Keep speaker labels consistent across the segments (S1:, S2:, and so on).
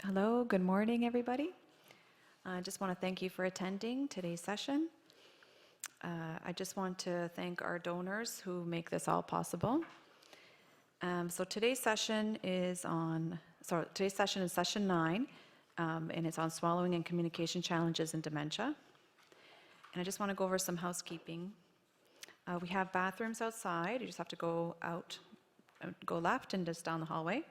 S1: Hello, good morning, everybody. I just want to thank you for attending today's session. I just want to thank our donors who make this all possible. So today's session is session 9, and it's on swallowing and communication challenges in dementia. And I just want to go over some housekeeping. We have bathrooms outside. You just have to go out, go left and just down the hallway.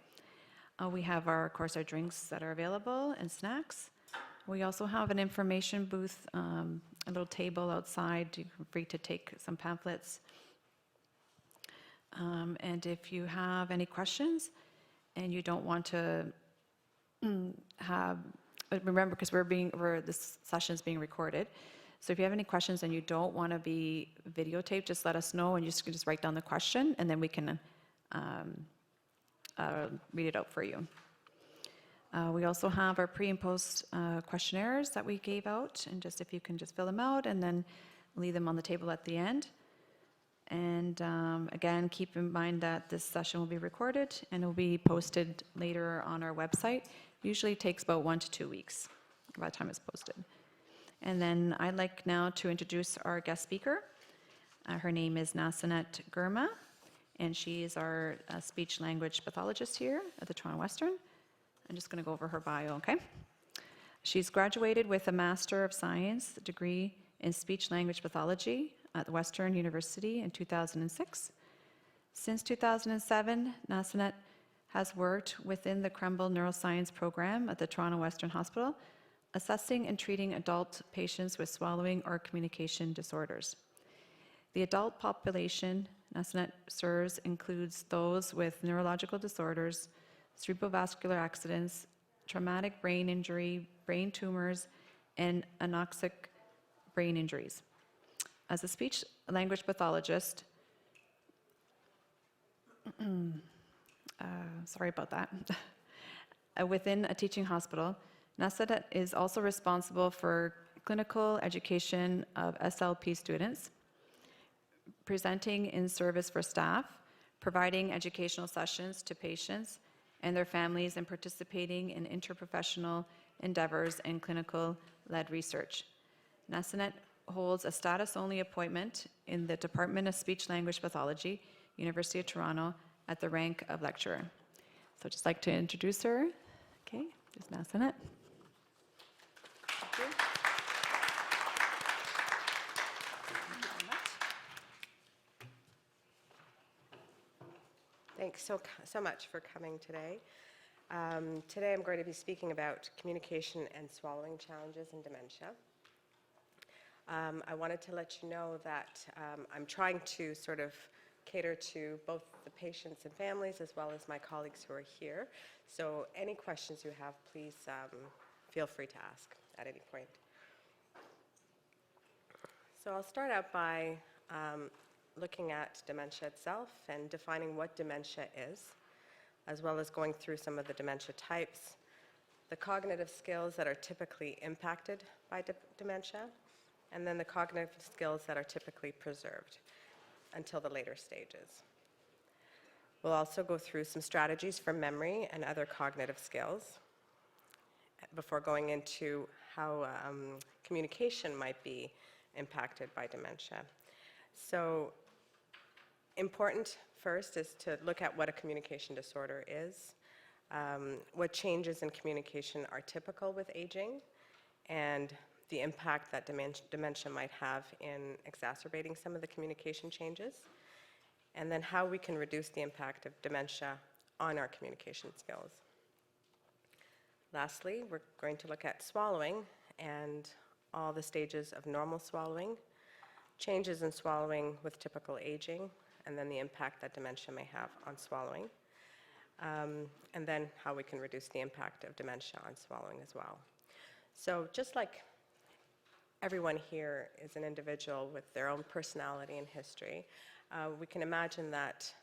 S1: We have, of course, our drinks that are available and snacks. We also have an information booth, a little table outside. You're free to take some pamphlets. And if you have any questions and you don't want to remember, because this session is being recorded. So if you have any questions and you don't want to be videotaped, just let us know and you can just write down the question and then we can read it out for you. We also have our pre and post questionnaires that we gave out, and just if you can just fill them out and then leave them on the table at the end. And again, keep in mind that this session will be recorded and will be posted later on our website. Usually takes about 1 to 2 weeks by the time it's posted. And then I'd like now to introduce our guest speaker. Her name is Nasanet Gurma, and she is our speech language pathologist here at the Toronto Western. I'm just going to go over her bio, okay? She's graduated with a Master of Science degree in speech language pathology at the Western University in 2006. Since 2007, Nasanet has worked within the Krembil Neuroscience Program at the Toronto Western Hospital, assessing and treating adult patients with swallowing or communication disorders. The adult population Nasanet serves includes those with neurological disorders, cerebrovascular accidents, traumatic brain injury, brain tumors, and anoxic brain injuries. As a speech language pathologist, sorry about that, within a teaching hospital, Nasanet is also responsible for clinical education of SLP students, presenting in service for staff, providing educational sessions to patients and their families, and participating in interprofessional endeavors and clinical-led research. Nasanet holds a status-only appointment in the Department of Speech Language Pathology, University of Toronto, at the rank of lecturer. So I'd just like to introduce her. Okay, this is Nasanet. Thank you.
S2: Thanks so much for coming today. Today I'm going to be speaking about communication and swallowing challenges in dementia. I wanted to let you know that I'm trying to sort of cater to both the patients and families as well as my colleagues who are here. So any questions you have, please feel free to ask at any point. So I'll start out by looking at dementia itself and defining what dementia is, as well as going through some of the dementia types, the cognitive skills that are typically impacted by dementia, and then the cognitive skills that are typically preserved until the later stages. We'll also go through some strategies for memory and other cognitive skills before going into how communication might be impacted by dementia. So important first is to look at what a communication disorder is, what changes in communication are typical with aging, and the impact that dementia might have in exacerbating some of the communication changes, and then how we can reduce the impact of dementia on our communication skills. Lastly, we're going to look at swallowing and all the stages of normal swallowing, changes in swallowing with typical aging, and then the impact that dementia may have on swallowing, and then how we can reduce the impact of dementia on swallowing as well. So just like everyone here is an individual with their own personality and history, we can imagine that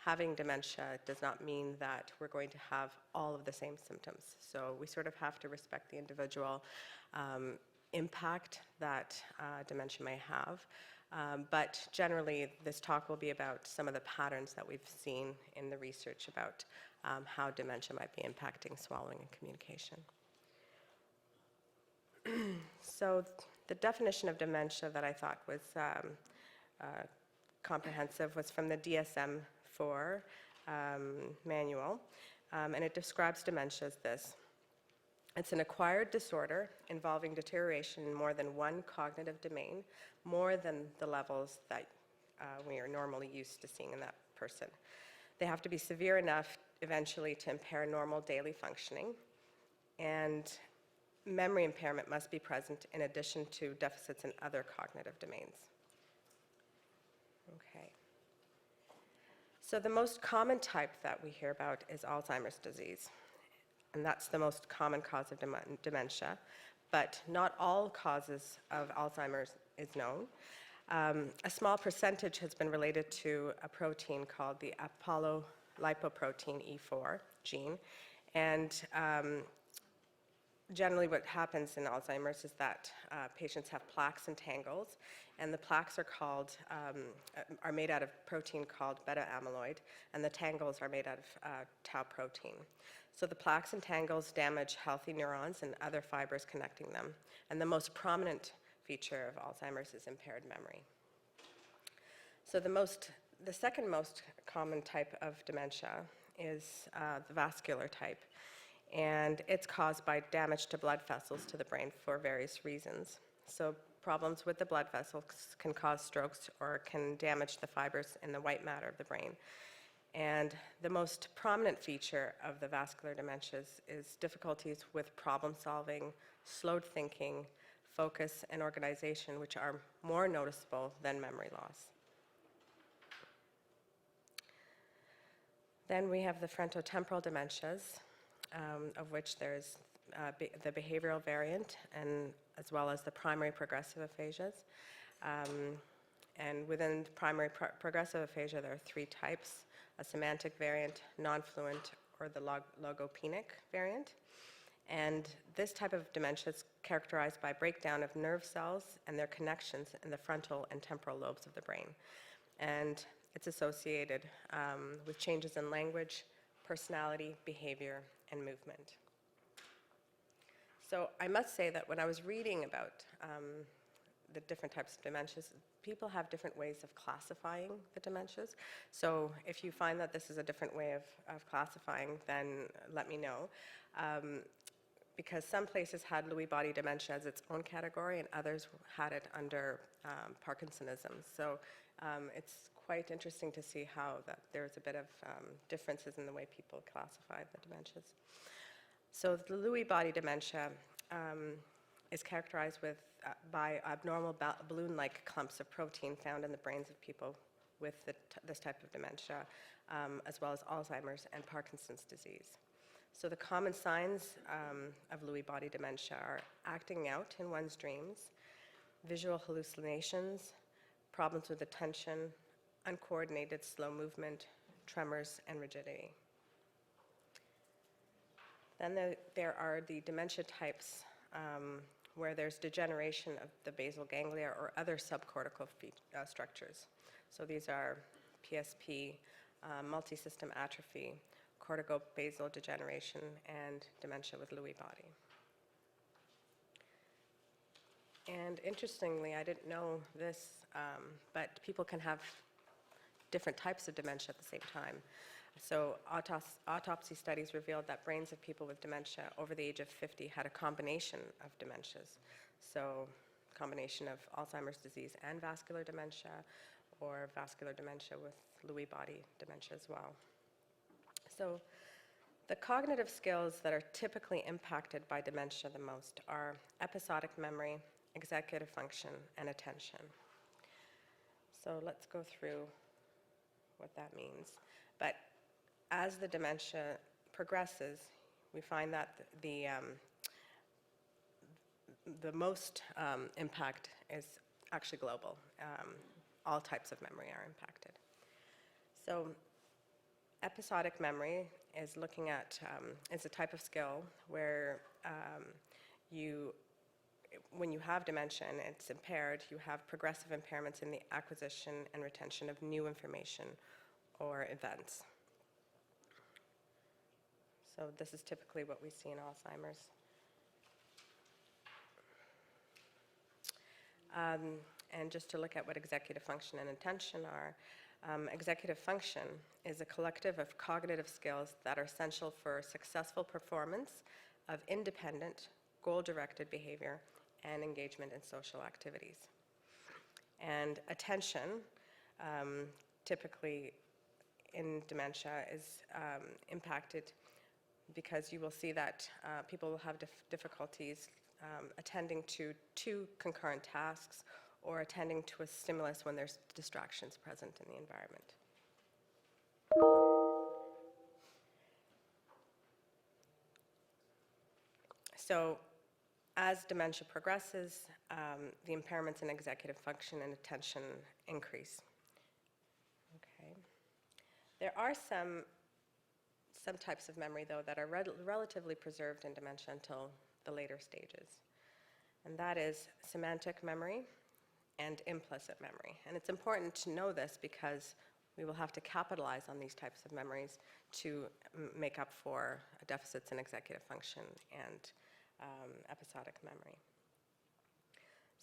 S2: having dementia does not mean that we're going to have all of the same symptoms. So we sort of have to respect the individual impact that dementia may have. But generally, this talk will be about some of the patterns that we've seen in the research about how dementia might be impacting swallowing and communication. So the definition of dementia that I thought was comprehensive was from the DSM-4 manual, and it describes dementia as this. It's an acquired disorder involving deterioration in more than one cognitive domain, more than the levels that we are normally used to seeing in that person. They have to be severe enough eventually to impair normal daily functioning, and memory impairment must be present in addition to deficits in other cognitive domains. Okay. So the most common type that we hear about is Alzheimer's disease, and that's the most common cause of dementia, but not all causes of Alzheimer's is known. A small percentage has been related to a protein called the apolipoprotein E4 gene, and generally what happens in Alzheimer's is that patients have plaques and tangles, and the plaques are made out of protein called beta amyloid, and the tangles are made out of tau protein. So the plaques and tangles damage healthy neurons and other fibers connecting them, and the most prominent feature of Alzheimer's is impaired memory. So the second most common type of dementia is the vascular type, and it's caused by damage to blood vessels to the brain for various reasons. So problems with the blood vessels can cause strokes or can damage the fibers in the white matter of the brain. And the most prominent feature of the vascular dementias is difficulties with problem solving, slowed thinking, focus, and organization, which are more noticeable than memory loss. Then we have the frontotemporal dementias, of which there's the behavioral variant, and as well as the primary progressive aphasias. And within the primary progressive aphasia, there are three types: a semantic variant, non-fluent, or the logopenic variant. And this type of dementia is characterized by breakdown of nerve cells and their connections in the frontal and temporal lobes of the brain. And it's associated with changes in language, personality, behavior, and movement. So I must say that when I was reading about the different types of dementias, people have different ways of classifying the dementias. So if you find that this is a different way of classifying, then let me know. Because some places had Lewy body dementia as its own category, and others had it under Parkinsonism. So it's quite interesting to see how that there's a bit of differences in the way people classify the dementias. So the Lewy body dementia is characterized by abnormal balloon-like clumps of protein found in the brains of people with this type of dementia, as well as Alzheimer's and Parkinson's disease. So the common signs of Lewy body dementia are acting out in one's dreams, visual hallucinations, problems with attention, uncoordinated slow movement, tremors, and rigidity. Then there are the dementia types where there's degeneration of the basal ganglia or other subcortical structures. So these are PSP, multisystem atrophy, corticobasal degeneration, and dementia with Lewy body. And interestingly, I didn't know this, but people can have different types of dementia at the same time. So autopsy studies revealed that brains of people with dementia over the age of 50 had a combination of dementias. So combination of Alzheimer's disease and vascular dementia, or vascular dementia with Lewy body dementia as well. So the cognitive skills that are typically impacted by dementia the most are episodic memory, executive function, and attention. So let's go through what that means. But as the dementia progresses, we find that the most impact is actually global. All types of memory are impacted. So episodic memory is looking at, is a type of skill where when you have dementia and it's impaired, you have progressive impairments in the acquisition and retention of new information or events. So this is typically what we see in Alzheimer's. And just to look at what executive function and attention are, executive function is a collective of cognitive skills that are essential for successful performance of independent, goal-directed behavior and engagement in social activities. And attention, typically in dementia, is impacted because you will see that people will have difficulties attending to two concurrent tasks or attending to a stimulus when there's distractions present in the environment. So as dementia progresses, the impairments in executive function and attention increase. Okay. There are some types of memory, though, that are relatively preserved in dementia until the later stages. And that is semantic memory and implicit memory. And it's important to know this because we will have to capitalize on these types of memories to make up for deficits in executive function and episodic memory.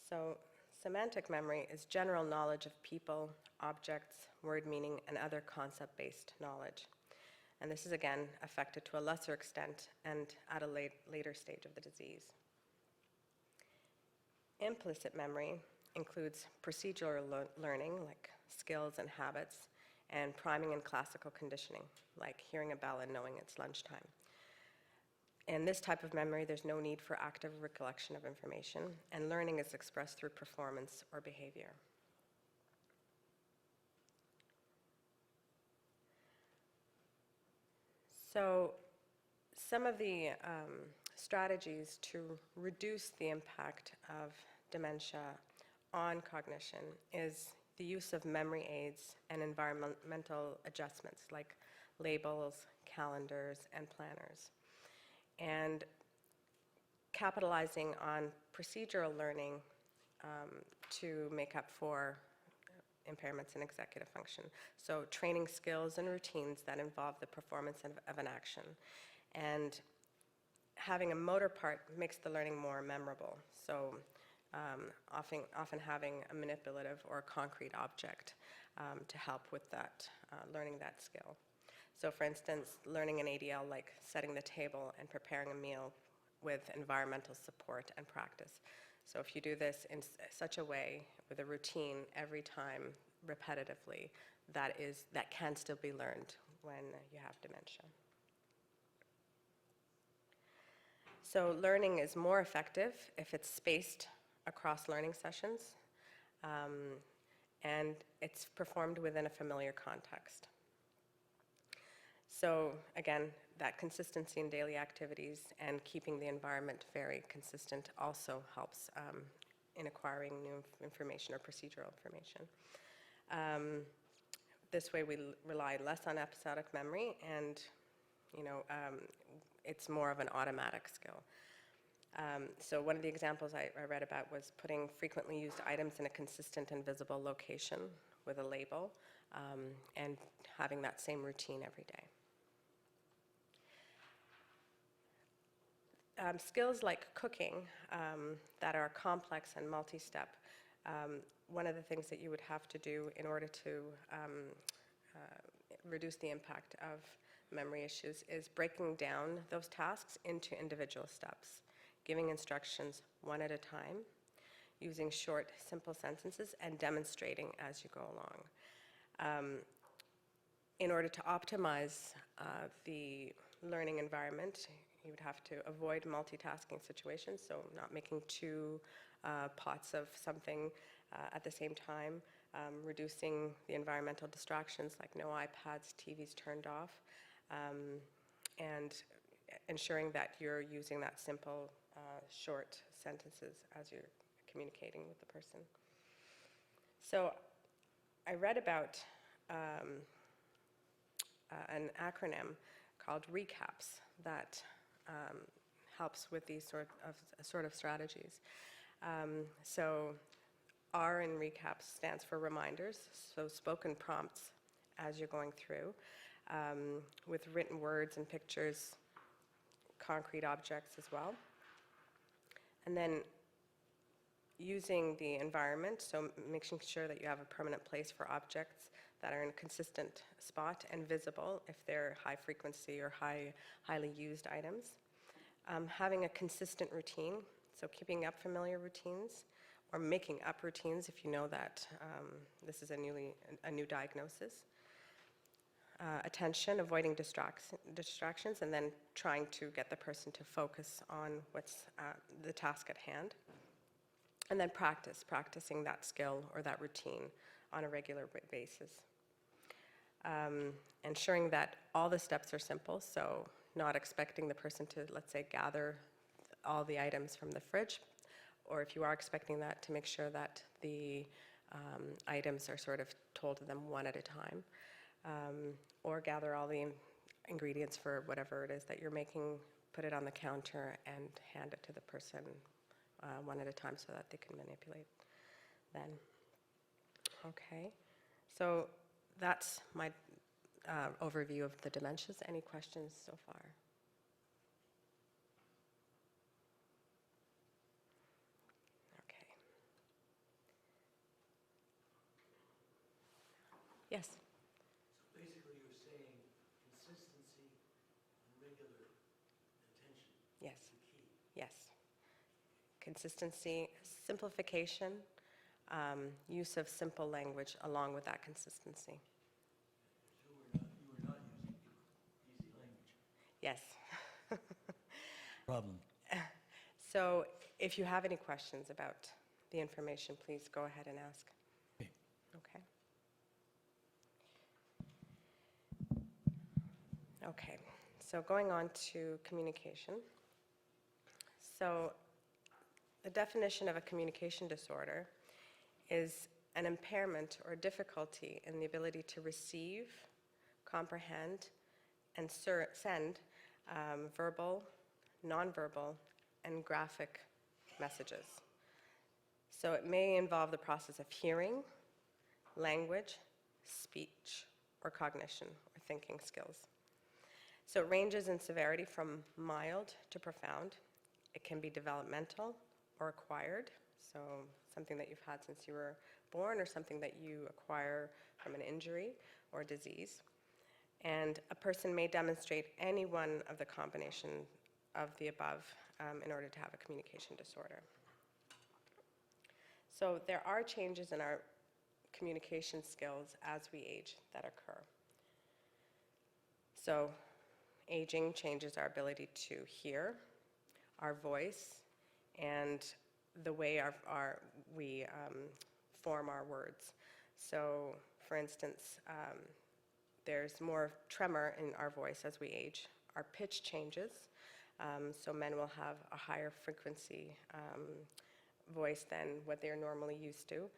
S2: So semantic memory is general knowledge of people, objects, word meaning, and other concept-based knowledge. And this is, again, affected to a lesser extent and at a later stage of the disease. Implicit memory includes procedural learning, like skills and habits, and priming and classical conditioning, like hearing a bell and knowing it's lunchtime. In this type of memory, there's no need for active recollection of information, and learning is expressed through performance or behavior. So some of the strategies to reduce the impact of dementia on cognition is the use of memory aids and environmental adjustments like labels, calendars, and planners. And capitalizing on procedural learning to make up for impairments in executive function. So training skills and routines that involve the performance of an action. And having a motor part makes the learning more memorable. So often having a manipulative or a concrete object to help with that, learning that skill. So for instance, learning an ADL like setting the table and preparing a meal with environmental support and practice. So if you do this in such a way, with a routine every time, repetitively, that can still be learned when you have dementia. So learning is more effective if it's spaced across learning sessions, and it's performed within a familiar context. So again, that consistency in daily activities and keeping the environment very consistent also helps in acquiring new information or procedural information. This way we rely less on episodic memory, and it's more of an automatic skill. So one of the examples I read about was putting frequently used items in a consistent and visible location with a label, and having that same routine every day. Skills like cooking that are complex and multi-step, one of the things that you would have to do in order to reduce the impact of memory issues is breaking down those tasks into individual steps, giving instructions one at a time, using short, simple sentences, and demonstrating as you go along. In order to optimize the learning environment, you would have to avoid multitasking situations, so not making two pots of something at the same time, reducing the environmental distractions like no iPads, TVs turned off, and ensuring that you're using that simple, short sentences as you're communicating with the person. So I read about an acronym called RECAPS that helps with these sort of strategies. So R in RECAPS stands for reminders, so spoken prompts as you're going through, with written words and pictures concrete objects as well. And then using the environment, so making sure that you have a permanent place for objects that are in a consistent spot and visible if they're high frequency or highly used items. Having a consistent routine, so keeping up familiar routines or making up routines if you know that this is a new diagnosis. Attention, avoiding distractions, and then trying to get the person to focus on what's the task at hand. And then practicing that skill or that routine on a regular basis. Ensuring that all the steps are simple, so not expecting the person to, let's say, gather all the items from the fridge, or if you are expecting that, to make sure that the items are sort of told to them one at a time, or gather all the ingredients for whatever it is that you're making, put it on the counter, and hand it to the person one at a time so that they can manipulate then. Okay, so that's my overview of the dementias. Any questions so far? Okay. Yes?
S3: So basically you're saying consistency and regular attention
S2: Yes.
S3: is the key.
S2: Yes. Consistency, simplification, use of simple language along with that consistency.
S3: So you were not using easy language.
S2: Yes.
S3: Problem.
S2: So if you have any questions about the information, please go ahead and ask.
S3: Okay.
S2: Okay. Okay, so going on to communication. So the definition of a communication disorder is an impairment or difficulty in the ability to receive, comprehend, and send verbal, nonverbal, and graphic messages. So it may involve the process of hearing, language, speech, or cognition, or thinking skills. So it ranges in severity from mild to profound. It can be developmental or acquired, so something that you've had since you were born or something that you acquire from an injury or disease. And a person may demonstrate any one of the combination of the above in order to have a communication disorder. So there are changes in our communication skills as we age that occur. So aging changes our ability to hear, our voice, and the way we form our words. So, for instance, there's more tremor in our voice as we age. Our pitch changes, so men will have a higher frequency voice than what they're normally used to.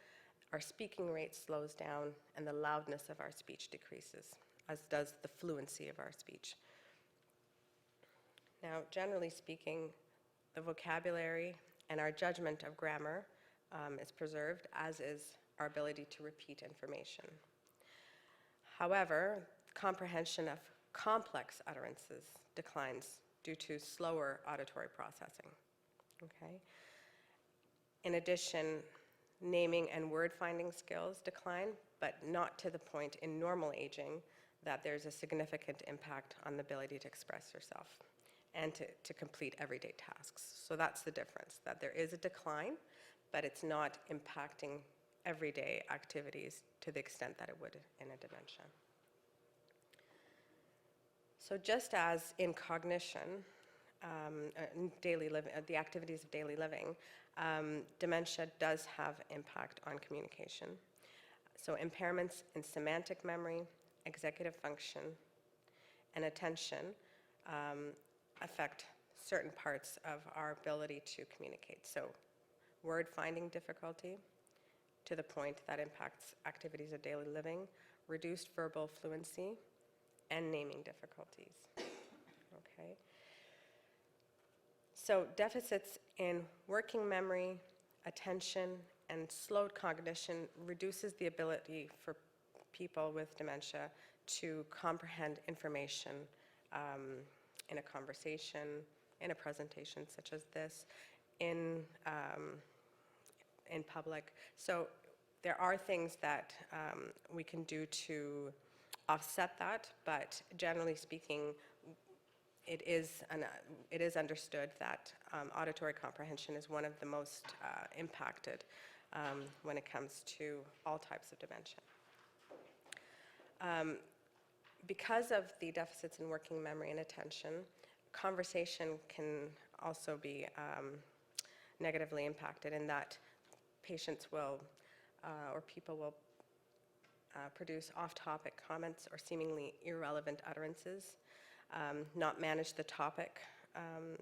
S2: Our speaking rate slows down, and the loudness of our speech decreases, as does the fluency of our speech. Now, generally speaking, the vocabulary and our judgment of grammar is preserved, as is our ability to repeat information. However, comprehension of complex utterances declines due to slower auditory processing. Okay? In addition, naming and word-finding skills decline, but not to the point in normal aging that there's a significant impact on the ability to express yourself and to complete everyday tasks. So that's the difference, that there is a decline, but it's not impacting everyday activities to the extent that it would in a dementia. So just as in cognition, daily living, the activities of daily living, dementia does have impact on communication. So impairments in semantic memory, executive function, and attention affect certain parts of our ability to communicate. So word finding difficulty to the point that impacts activities of daily living, reduced verbal fluency, and naming difficulties. Okay. So deficits in working memory, attention, and slowed cognition reduces the ability for people with dementia to comprehend information in a conversation, in a presentation such as this, in public. So there are things that we can do to offset that, but generally speaking, it is understood that auditory comprehension is one of the most impacted when it comes to all types of dementia. Because of the deficits in working memory and attention, conversation can also be negatively impacted in that patients will, or people will produce off-topic comments or seemingly irrelevant utterances, not manage the topic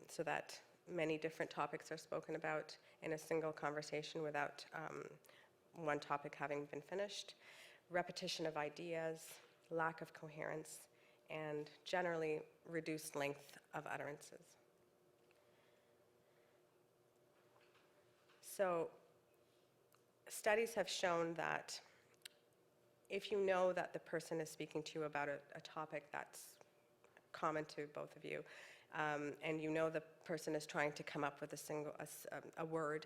S2: so that many different topics are spoken about in a single conversation without one topic having been finished, repetition of ideas, lack of coherence, and generally reduced length of utterances. So studies have shown that if you know that the person is speaking to you about a topic that's common to both of you, and you know the person is trying to come up with a word,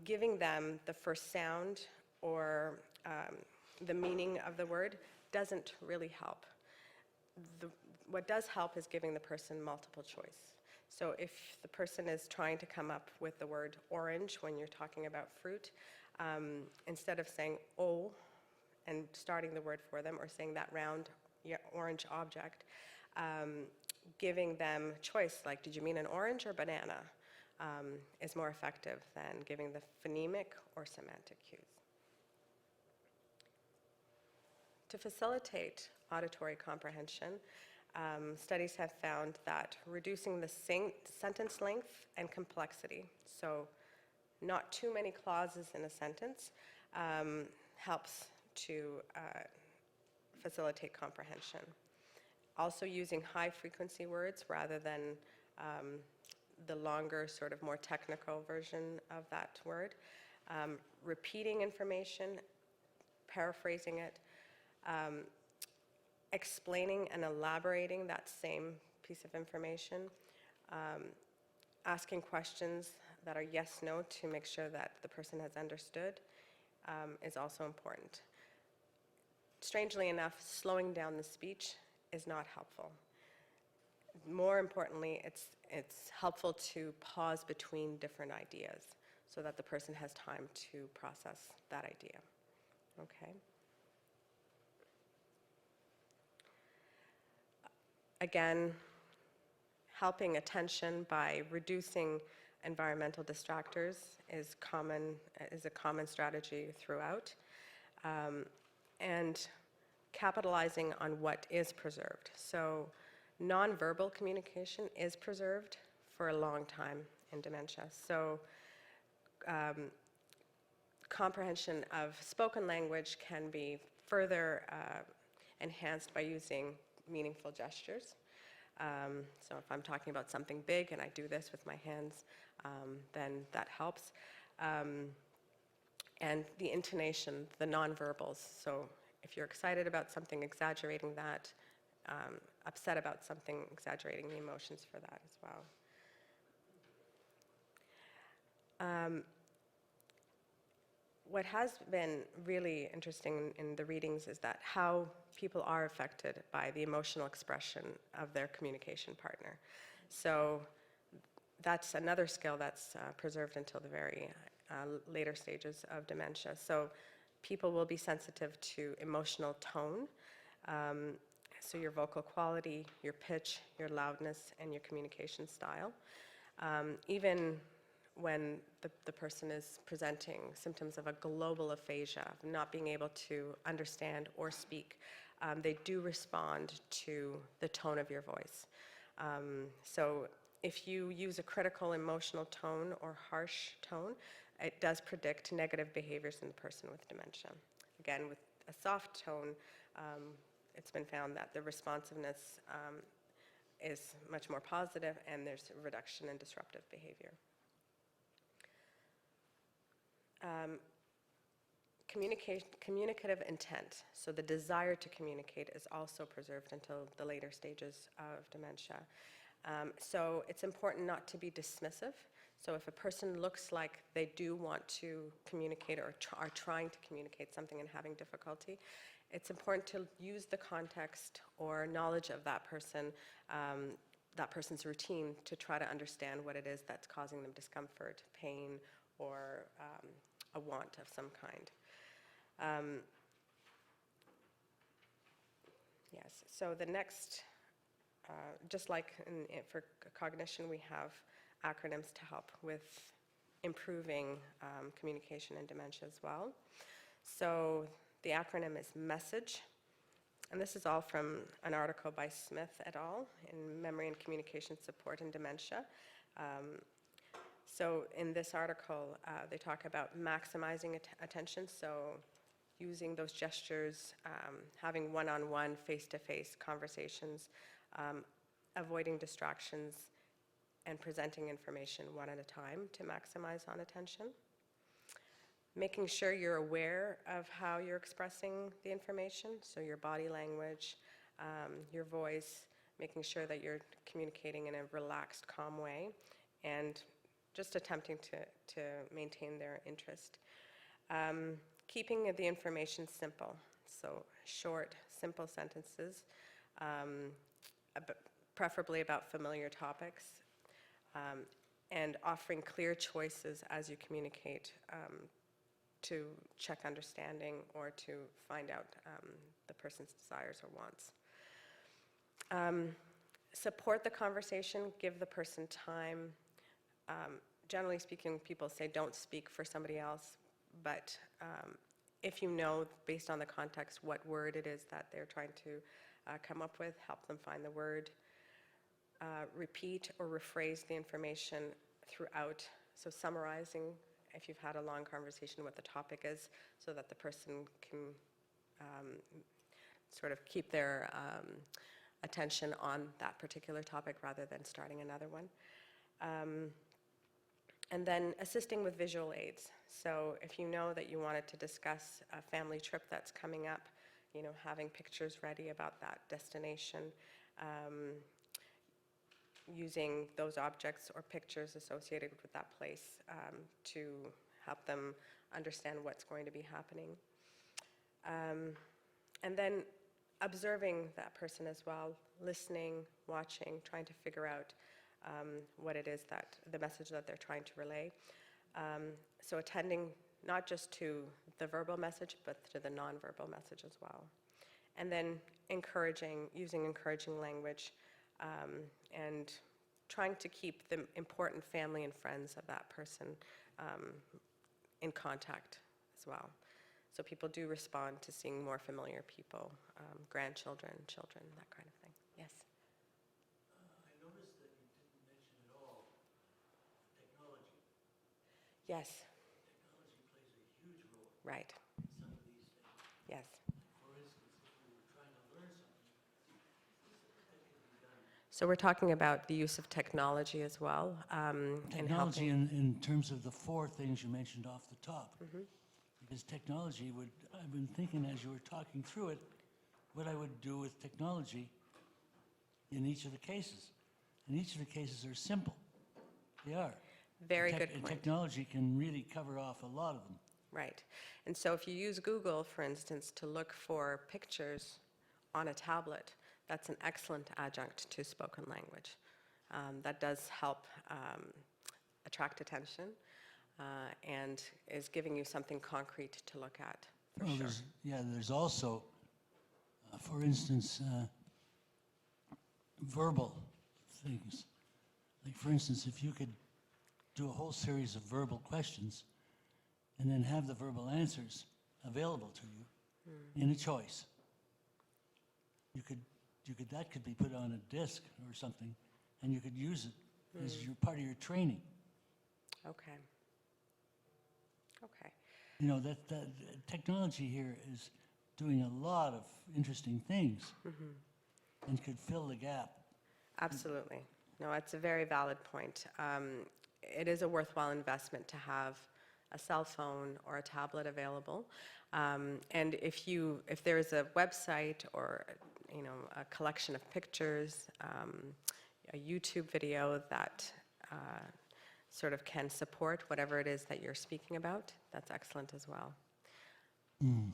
S2: giving them the first sound or the meaning of the word doesn't really help. What does help is giving the person multiple choice. So if the person is trying to come up with the word orange when you're talking about fruit, instead of saying "oh" and starting the word for them, or saying that round orange object, giving them choice, like did you mean an orange or banana, is more effective than giving the phonemic or semantic cues. To facilitate auditory comprehension, studies have found that reducing the sentence length and complexity, so not too many clauses in a sentence, helps to facilitate comprehension. Also using high-frequency words rather than the longer, sort of more technical version of that word. Repeating information, paraphrasing it, explaining and elaborating that same piece of information, asking questions that are yes/no to make sure that the person has understood is also important. Strangely enough, slowing down the speech is not helpful. More importantly, it's helpful to pause between different ideas so that the person has time to process that idea. Okay. Again, helping attention by reducing environmental distractors is a common strategy throughout, and capitalizing on what is preserved. So nonverbal communication is preserved for a long time in dementia. So comprehension of spoken language can be further enhanced by using meaningful gestures. So if I'm talking about something big and I do this with my hands, then that helps. And the intonation, the nonverbals. So if you're excited about something, exaggerating that, upset about something, exaggerating the emotions for that as well. What has been really interesting in the readings is that how people are affected by the emotional expression of their communication partner. So that's another skill that's preserved until the very later stages of dementia. So people will be sensitive to emotional tone, so your vocal quality, your pitch, your loudness, and your communication style. Even when the person is presenting symptoms of a global aphasia, of not being able to understand or speak, they do respond to the tone of your voice. So if you use a critical emotional tone or harsh tone, it does predict negative behaviors in the person with dementia. Again, with a soft tone, it's been found that the responsiveness is much more positive and there's a reduction in disruptive behavior. Communicative intent, so the desire to communicate, is also preserved until the later stages of dementia. So it's important not to be dismissive. So if a person looks like they do want to communicate or are trying to communicate something and having difficulty, it's important to use the context or knowledge of that person's routine to try to understand what it is that's causing them discomfort, pain, or a want of some kind. Yes, so the next, just like for cognition, we have acronyms to help with improving communication in dementia as well. So the acronym is MESSAGE, and this is all from an article by Smith et al. In Memory and Communication Support in Dementia. So in this article, they talk about maximizing attention, so using those gestures, having one-on-one, face-to-face conversations, avoiding distractions, and presenting information one at a time to maximize on attention. Making sure you're aware of how you're expressing the information, so your body language, your voice, making sure that you're communicating in a relaxed, calm way, and just attempting to maintain their interest. Keeping the information simple, so short, simple sentences, preferably about familiar topics, and offering clear choices as you communicate to check understanding or to find out the person's desires or wants. Support the conversation, give the person time. Generally speaking, people say don't speak for somebody else, but if you know, based on the context, what word it is that they're trying to come up with, help them find the word. Repeat or rephrase the information throughout, so summarizing if you've had a long conversation what the topic is, so that the person can sort of keep their attention on that particular topic rather than starting another one. And then assisting with visual aids. So if you know that you wanted to discuss a family trip that's coming up, you know, having pictures ready about that destination, using those objects or pictures associated with that place to help them understand what's going to be happening. And then observing that person as well, listening, watching, trying to figure out what it is that, the message that they're trying to relay. So attending not just to the verbal message, but to the nonverbal message as well. And then using encouraging language, and trying to keep the important family and friends of that person in contact as well. So people do respond to seeing more familiar people, grandchildren, children, that kind of thing. Yes?
S3: I noticed that you didn't mention at all technology.
S2: Yes,
S3: Technology plays a huge role
S2: right.
S3: in some of these things.
S2: Yes.
S3: For instance, if we were trying to learn something, that could be done.
S2: So we're talking about the use of technology as well. And
S3: Technology
S2: helping.
S3: in terms of the four things you mentioned off the top. Because technology would, I've been thinking as you were talking through it, what I would do with technology in each of the cases. And each of the cases are simple. They are.
S2: Very
S3: And
S2: good
S3: and
S2: point.
S3: technology can really cover off a lot of them.
S2: Right. And so if you use Google, for instance, to look for pictures on a tablet, that's an excellent adjunct to spoken language. That does help attract attention and is giving you something concrete to look at, for
S3: Well,
S2: sure.
S3: there's also, for instance, verbal things. Like, for instance, if you could do a whole series of verbal questions and then have the verbal answers available to you in a choice. That could be put on a disc or something, and you could use it as your part of your training.
S2: Okay. Okay.
S3: You know, that technology here is doing a lot of interesting things and could fill the gap.
S2: Absolutely. No, it's a very valid point. It is a worthwhile investment to have a cell phone or a tablet available. And if there's a website or a collection of pictures, a YouTube video that sort of can support whatever it is that you're speaking about, that's excellent as well.
S3: Mm.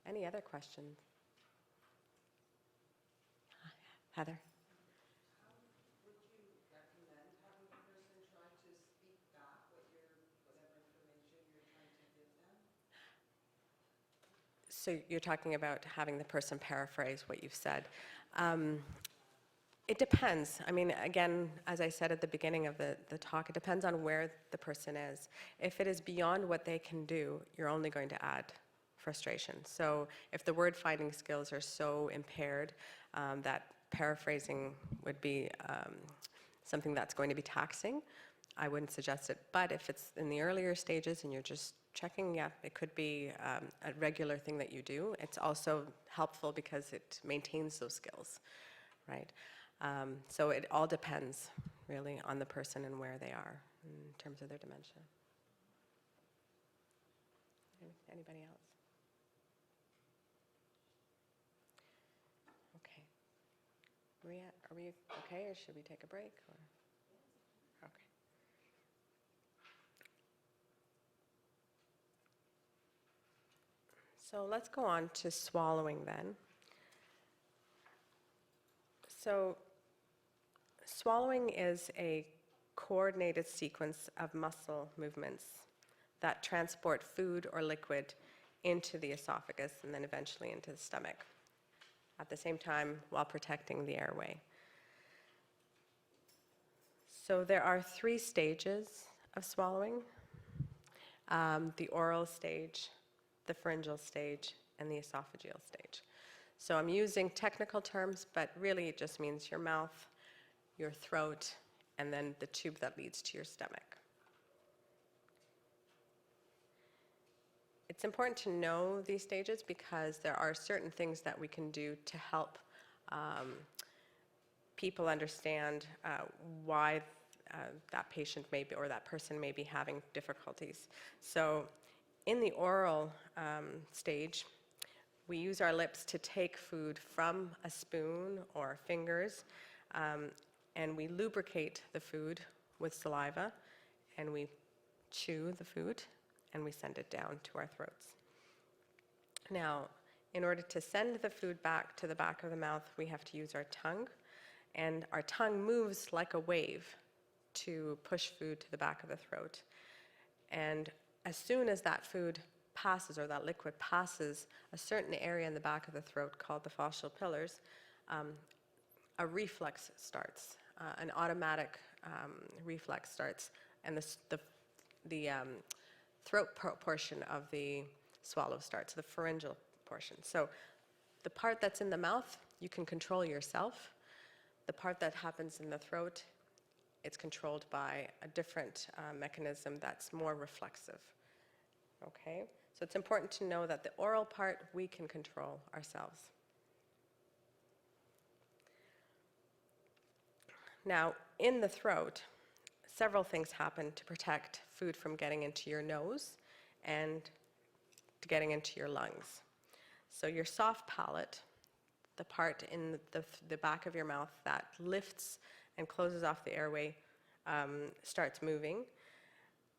S2: Any other questions? Heather? So you're talking about having the person paraphrase what you've said. It depends. I mean, again, as I said at the beginning of the talk, it depends on where the person is. If it is beyond what they can do, you're only going to add frustration. So if the word finding skills are so impaired that paraphrasing would be something that's going to be taxing, I wouldn't suggest it. But if it's in the earlier stages and you're just checking, yeah, it could be a regular thing that you do. It's also helpful because it maintains those skills, right? So it all depends, really, on the person and where they are in terms of their dementia. Anybody else? Okay. Maria, are we okay, or should we take a break? Or? Okay. So let's go on to swallowing then. So swallowing is a coordinated sequence of muscle movements that transport food or liquid into the esophagus and then eventually into the stomach, at the same time while protecting the airway. So there are 3 stages of swallowing: the oral stage, the pharyngeal stage, and the esophageal stage. So I'm using technical terms, but really it just means your mouth, your throat, and then the tube that leads to your stomach. It's important to know these stages because there are certain things that we can do to help people understand why that patient may be, or that person may be having difficulties. So in the oral stage, we use our lips to take food from a spoon or fingers, and we lubricate the food with saliva, and we chew the food, and we send it down to our throats. Now, in order to send the food back to the back of the mouth, we have to use our tongue, and our tongue moves like a wave to push food to the back of the throat. And as soon as that food passes, or that liquid passes a certain area in the back of the throat called the facial pillars, a reflex starts, an automatic reflex starts, and the throat portion of the swallow starts, the pharyngeal portion. So the part that's in the mouth, you can control yourself. The part that happens in the throat, it's controlled by a different mechanism that's more reflexive. Okay? So it's important to know that the oral part, we can control ourselves. Now, in the throat, several things happen to protect food from getting into your nose and to getting into your lungs. So your soft palate, the part in the back of your mouth that lifts and closes off the airway, starts moving,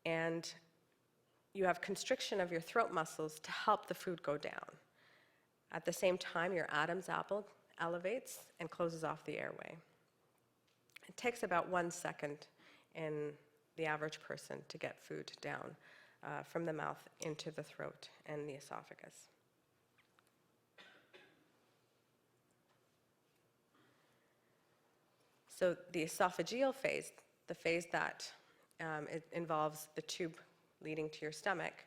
S2: and you have constriction of your throat muscles to help the food go down. At the same time, your Adam's apple elevates and closes off the airway. It takes about 1 second in the average person to get food down from the mouth into the throat and the esophagus. So the esophageal phase, the phase that it involves the tube leading to your stomach,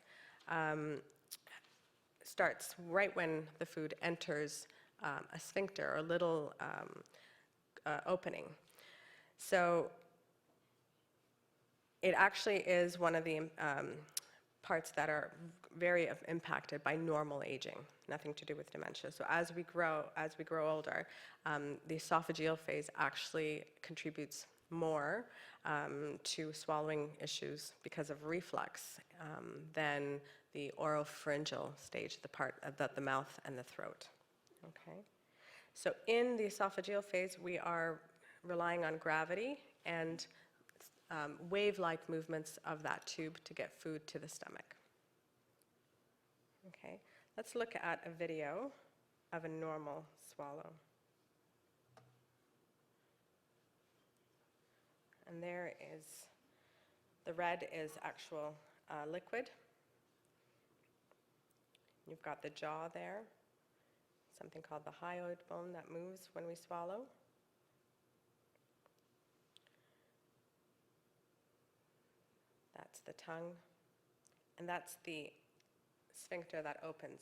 S2: starts right when the food enters a sphincter, or a little opening. So it actually is one of the parts that are very impacted by normal aging, nothing to do with dementia. So as we grow older, the esophageal phase actually contributes more to swallowing issues because of reflux than the oropharyngeal stage, the part of the mouth and the throat. Okay. So in the esophageal phase, we are relying on gravity and wave-like movements of that tube to get food to the stomach. Okay, let's look at a video of a normal swallow. And there is, the red is actual liquid. You've got the jaw there, something called the hyoid bone that moves when we swallow. That's the tongue, and that's the sphincter that opens.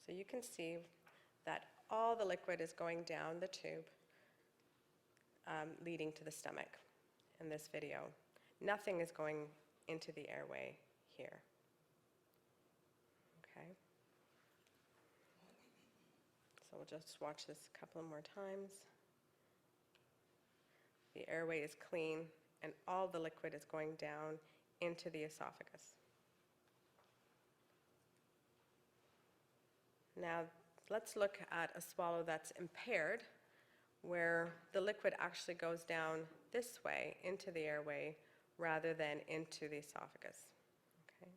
S2: So you can see that all the liquid is going down the tube, leading to the stomach in this video. Nothing is going into the airway here. Okay. So we'll just watch this a couple more times. The airway is clean, and all the liquid is going down into the esophagus. Now, let's look at a swallow that's impaired, where the liquid actually goes down this way into the airway rather than into the esophagus. Okay.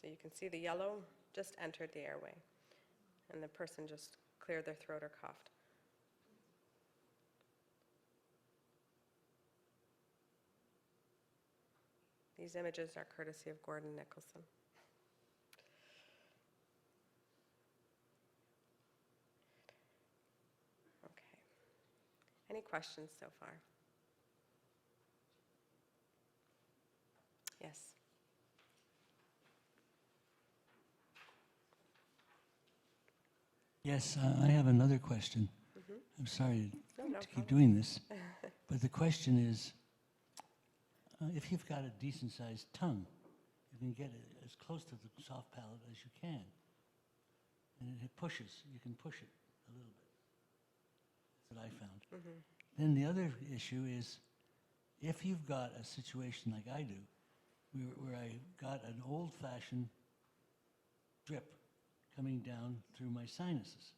S2: So you can see the yellow just entered the airway, and the person just cleared their throat or coughed. These images are courtesy of Gordon Nicholson. Okay. Any questions so far? Yes.
S3: Yes, I have another question. I'm sorry
S2: No
S3: to keep
S2: problem.
S3: doing this, but the question is, if you've got a decent-sized tongue, you can get it as close to the soft palate as you can. And it pushes, you can push it a little bit. That's what I found. Then the other issue is, if you've got a situation like I do, where I got an old-fashioned drip coming down through my sinuses,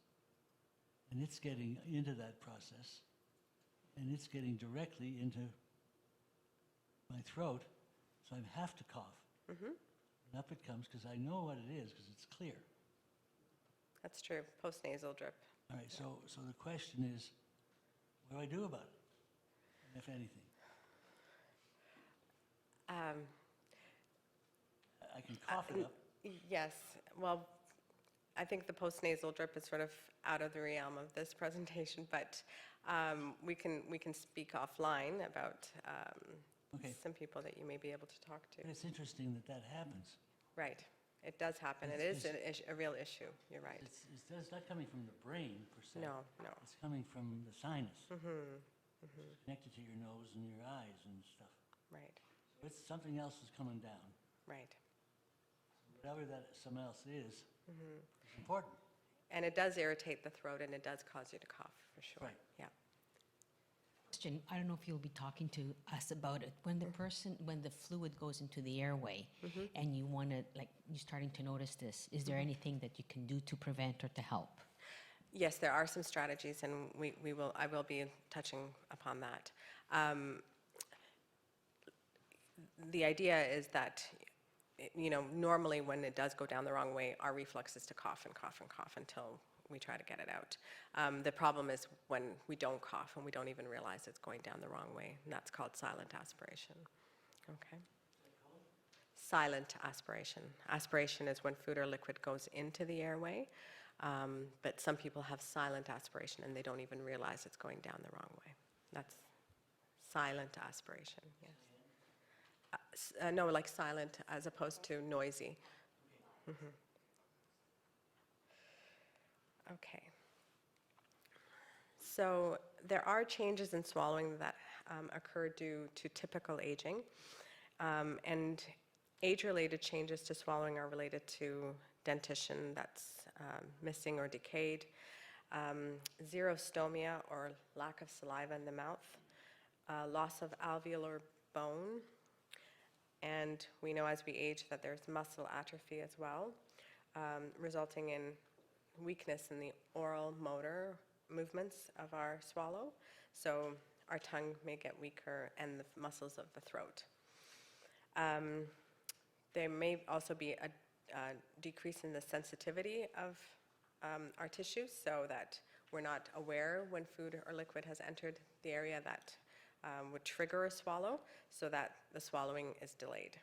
S3: and it's getting into that process, and it's getting directly into my throat, so I have to cough. And up it comes, because I know what it is, because it's clear.
S2: That's true, postnasal drip.
S3: All right, so the question is, what do I do about it, if anything? I can cough it up.
S2: Yes, well, I think the postnasal drip is sort of out of the realm of this presentation, but we can speak offline about
S3: Okay.
S2: some people that you may be able to talk to.
S3: But it's interesting that that happens.
S2: Right, it does happen. It is a real issue, you're right.
S3: It's not coming from the brain, per se.
S2: No, no.
S3: It's coming from the sinus. It's connected to your nose and your eyes and stuff.
S2: Right,
S3: So it's something else is coming down.
S2: right.
S3: Whatever that some else is, it's important.
S2: And it does irritate the throat, and it does cause you to cough, for sure.
S3: Right.
S2: Yeah.
S4: Question, I don't know if you'll be talking to us about it. When the fluid goes into the airway and you want to, you're starting to notice this, is there anything that you can do to prevent or to help?
S2: Yes, there are some strategies, and I will be touching upon that. The idea is that, normally when it does go down the wrong way, our reflex is to cough and cough and cough until we try to get it out. The problem is when we don't cough and we don't even realize it's going down the wrong way, and that's called silent aspiration. Okay? Silent aspiration. Aspiration is when food or liquid goes into the airway, but some people have silent aspiration and they don't even realize it's going down the wrong way. That's silent aspiration, yes. No, like silent as opposed to noisy. Okay. So there are changes in swallowing that occur due to typical aging. And age-related changes to swallowing are related to dentition that's missing or decayed, xerostomia or lack of saliva in the mouth, loss of alveolar bone, and we know as we age that there's muscle atrophy as well, resulting in weakness in the oral motor movements of our swallow. So our tongue may get weaker and the muscles of the throat. There may also be a decrease in the sensitivity of our tissues, so that we're not aware when food or liquid has entered the area that would trigger a swallow, so that the swallowing is delayed.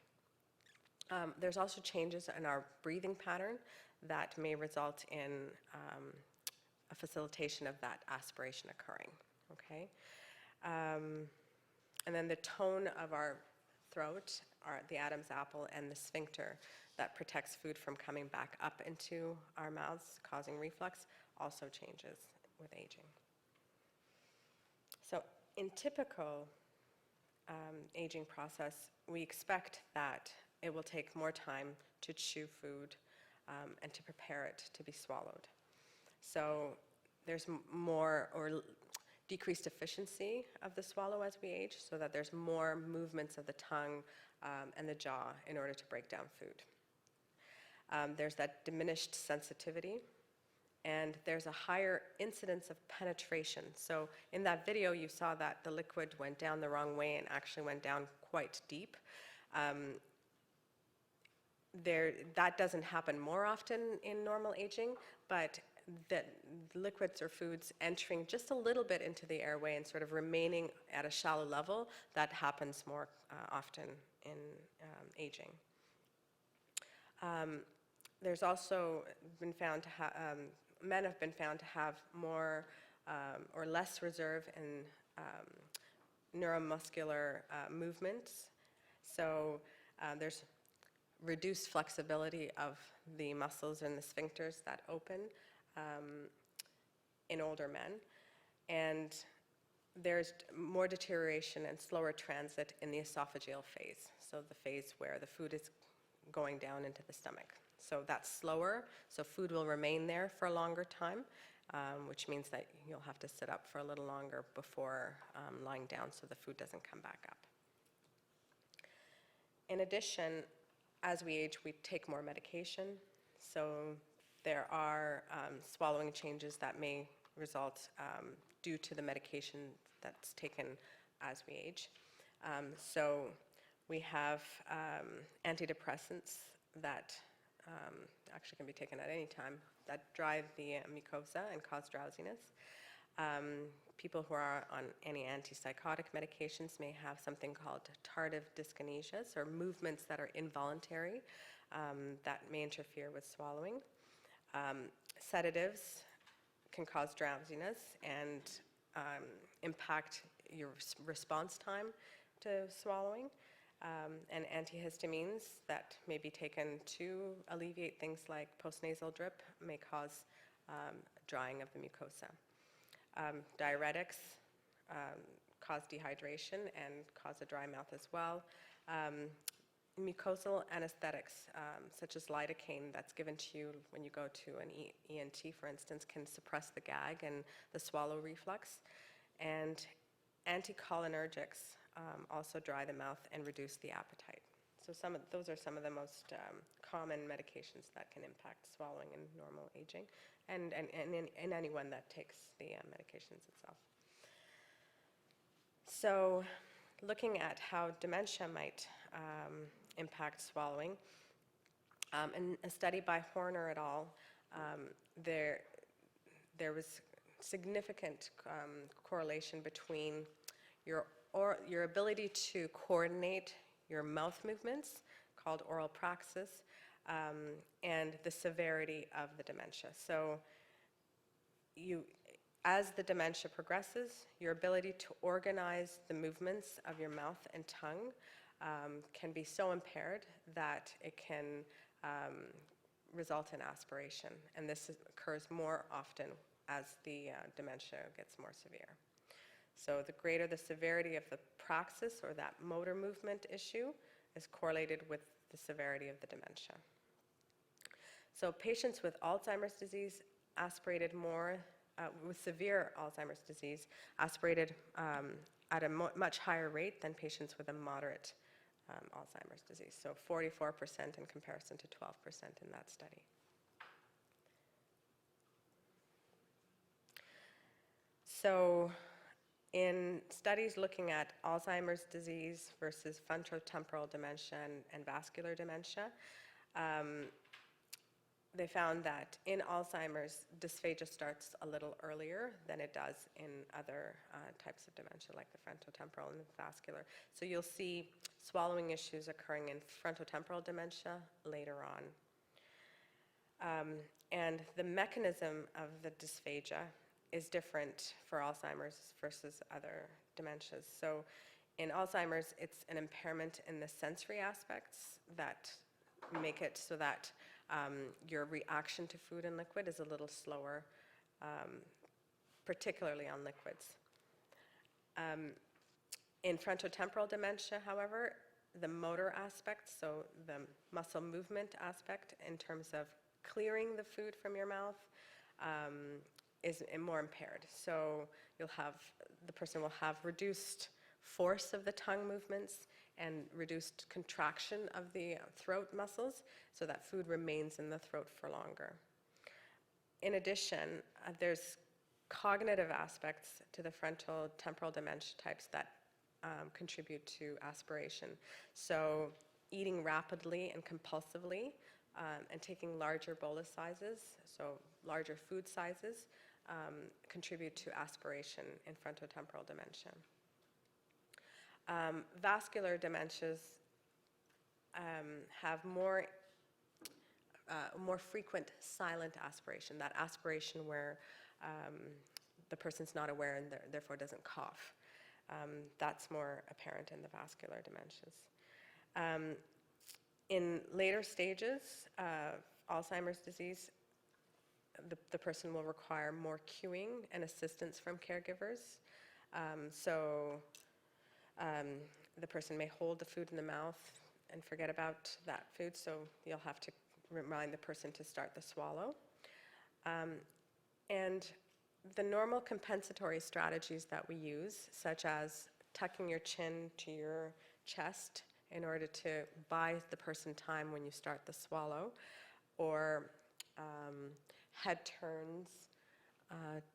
S2: There's also changes in our breathing pattern that may result in a facilitation of that aspiration occurring, okay? And then the tone of our throat, the Adam's apple, and the sphincter that protects food from coming back up into our mouths, causing reflux, also changes with aging. So in typical aging process, we expect that it will take more time to chew food and to prepare it to be swallowed. So there's more or decreased efficiency of the swallow as we age, so that there's more movements of the tongue and the jaw in order to break down food. There's that diminished sensitivity, and there's a higher incidence of penetration. So in that video, you saw that the liquid went down the wrong way and actually went down quite deep. That doesn't happen more often in normal aging, but that liquids or foods entering just a little bit into the airway and sort of remaining at a shallow level, that happens more often in aging. There's also been found to have, men have been found to have more or less reserve in neuromuscular movements. So there's reduced flexibility of the muscles and the sphincters that open in older men. And there's more deterioration and slower transit in the esophageal phase, so the phase where the food is going down into the stomach. So that's slower, so food will remain there for a longer time, which means that you'll have to sit up for a little longer before lying down so the food doesn't come back up. In addition, as we age, we take more medication, so there are swallowing changes that may result due to the medication that's taken as we age. So we have antidepressants that actually can be taken at any time that drive the mucosa and cause drowsiness. People who are on any antipsychotic medications may have something called tardive dyskinesias, or movements that are involuntary that may interfere with swallowing. Sedatives can cause drowsiness and impact your response time to swallowing. And antihistamines that may be taken to alleviate things like postnasal drip may cause drying of the mucosa. Diuretics cause dehydration and cause a dry mouth as well. Mucosal anesthetics, such as lidocaine, that's given to you when you go to an ENT, for instance, can suppress the gag and the swallow reflux. And anticholinergics also dry the mouth and reduce the appetite. So those are some of the most common medications that can impact swallowing in normal aging, and in anyone that takes the medications itself. So looking at how dementia might impact swallowing, in a study by Horner et al., there was significant correlation between your ability to coordinate your mouth movements, called oral praxis, and the severity of the dementia. So as the dementia progresses, your ability to organize the movements of your mouth and tongue can be so impaired that it can result in aspiration. And this occurs more often as the dementia gets more severe. So the greater the severity of the praxis, or that motor movement issue, is correlated with the severity of the dementia. So patients with Alzheimer's disease aspirated more, with severe Alzheimer's disease, aspirated at a much higher rate than patients with a moderate Alzheimer's disease. So 44% in comparison to 12% in that study. So in studies looking at Alzheimer's disease versus frontotemporal dementia and vascular dementia, they found that in Alzheimer's, dysphagia starts a little earlier than it does in other types of dementia, like the frontotemporal and the vascular. So you'll see swallowing issues occurring in frontotemporal dementia later on. And the mechanism of the dysphagia is different for Alzheimer's versus other dementias. So in Alzheimer's, it's an impairment in the sensory aspects that make it so that your reaction to food and liquid is a little slower, particularly on liquids. In frontotemporal dementia, however, the motor aspect, so the muscle movement aspect in terms of clearing the food from your mouth, is more impaired. So the person will have reduced force of the tongue movements and reduced contraction of the throat muscles so that food remains in the throat for longer. In addition, there's cognitive aspects to the frontotemporal dementia types that contribute to aspiration. So eating rapidly and compulsively and taking larger bolus sizes, so larger food sizes, contribute to aspiration in frontotemporal dementia. Vascular dementias have more frequent silent aspiration, that aspiration where the person's not aware and therefore doesn't cough. That's more apparent in the vascular dementias. In later stages of Alzheimer's disease, the person will require more cueing and assistance from caregivers. The person may hold the food in the mouth and forget about that food, so you'll have to remind the person to start the swallow. And the normal compensatory strategies that we use, such as tucking your chin to your chest in order to buy the person time when you start the swallow, or head turns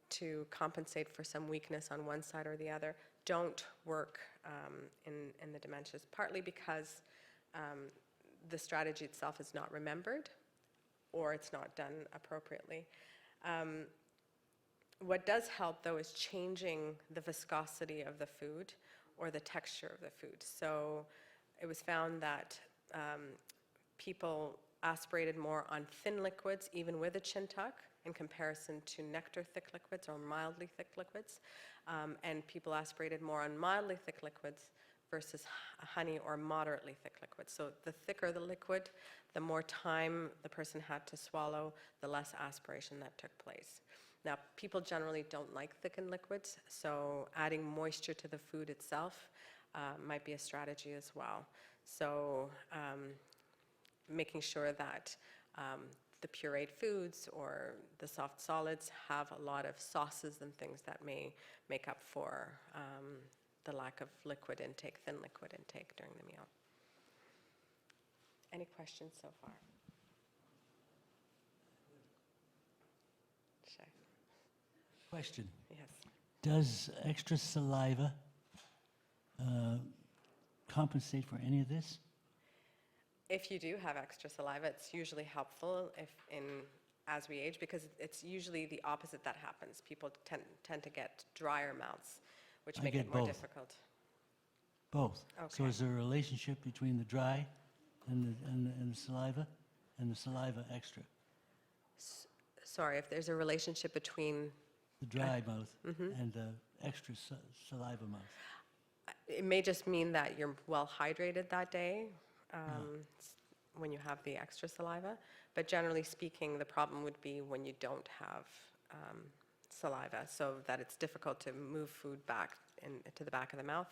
S2: to compensate for some weakness on one side or the other, don't work in the dementias, partly because the strategy itself is not remembered or it's not done appropriately. What does help, though, is changing the viscosity of the food or the texture of the food. So it was found that people aspirated more on thin liquids, even with a chin tuck, in comparison to nectar-thick liquids or mildly thick liquids. And people aspirated more on mildly thick liquids versus honey or moderately thick liquids. So the thicker the liquid, the more time the person had to swallow, the less aspiration that took place. Now, people generally don't like thickened liquids, so adding moisture to the food itself might be a strategy as well. So making sure that the pureed foods or the soft solids have a lot of sauces and things that may make up for the lack of liquid intake, thin liquid intake during the meal. Any questions so far? Shay.
S3: Question.
S2: Yes.
S3: Does extra saliva compensate for any of this?
S2: If you do have extra saliva, it's usually helpful as we age, because it's usually the opposite that happens. People tend to get drier mouths, which make it more difficult.
S3: Both. So
S2: Okay.
S3: is there a relationship between the dry and the saliva and the saliva extra?
S2: Sorry, if there's a relationship between,
S3: The dry mouth and the extra saliva mouth?
S2: it may just mean that you're well hydrated that day when you have the extra saliva, but generally speaking, the problem would be when you don't have saliva, so that it's difficult to move food back to the back of the mouth,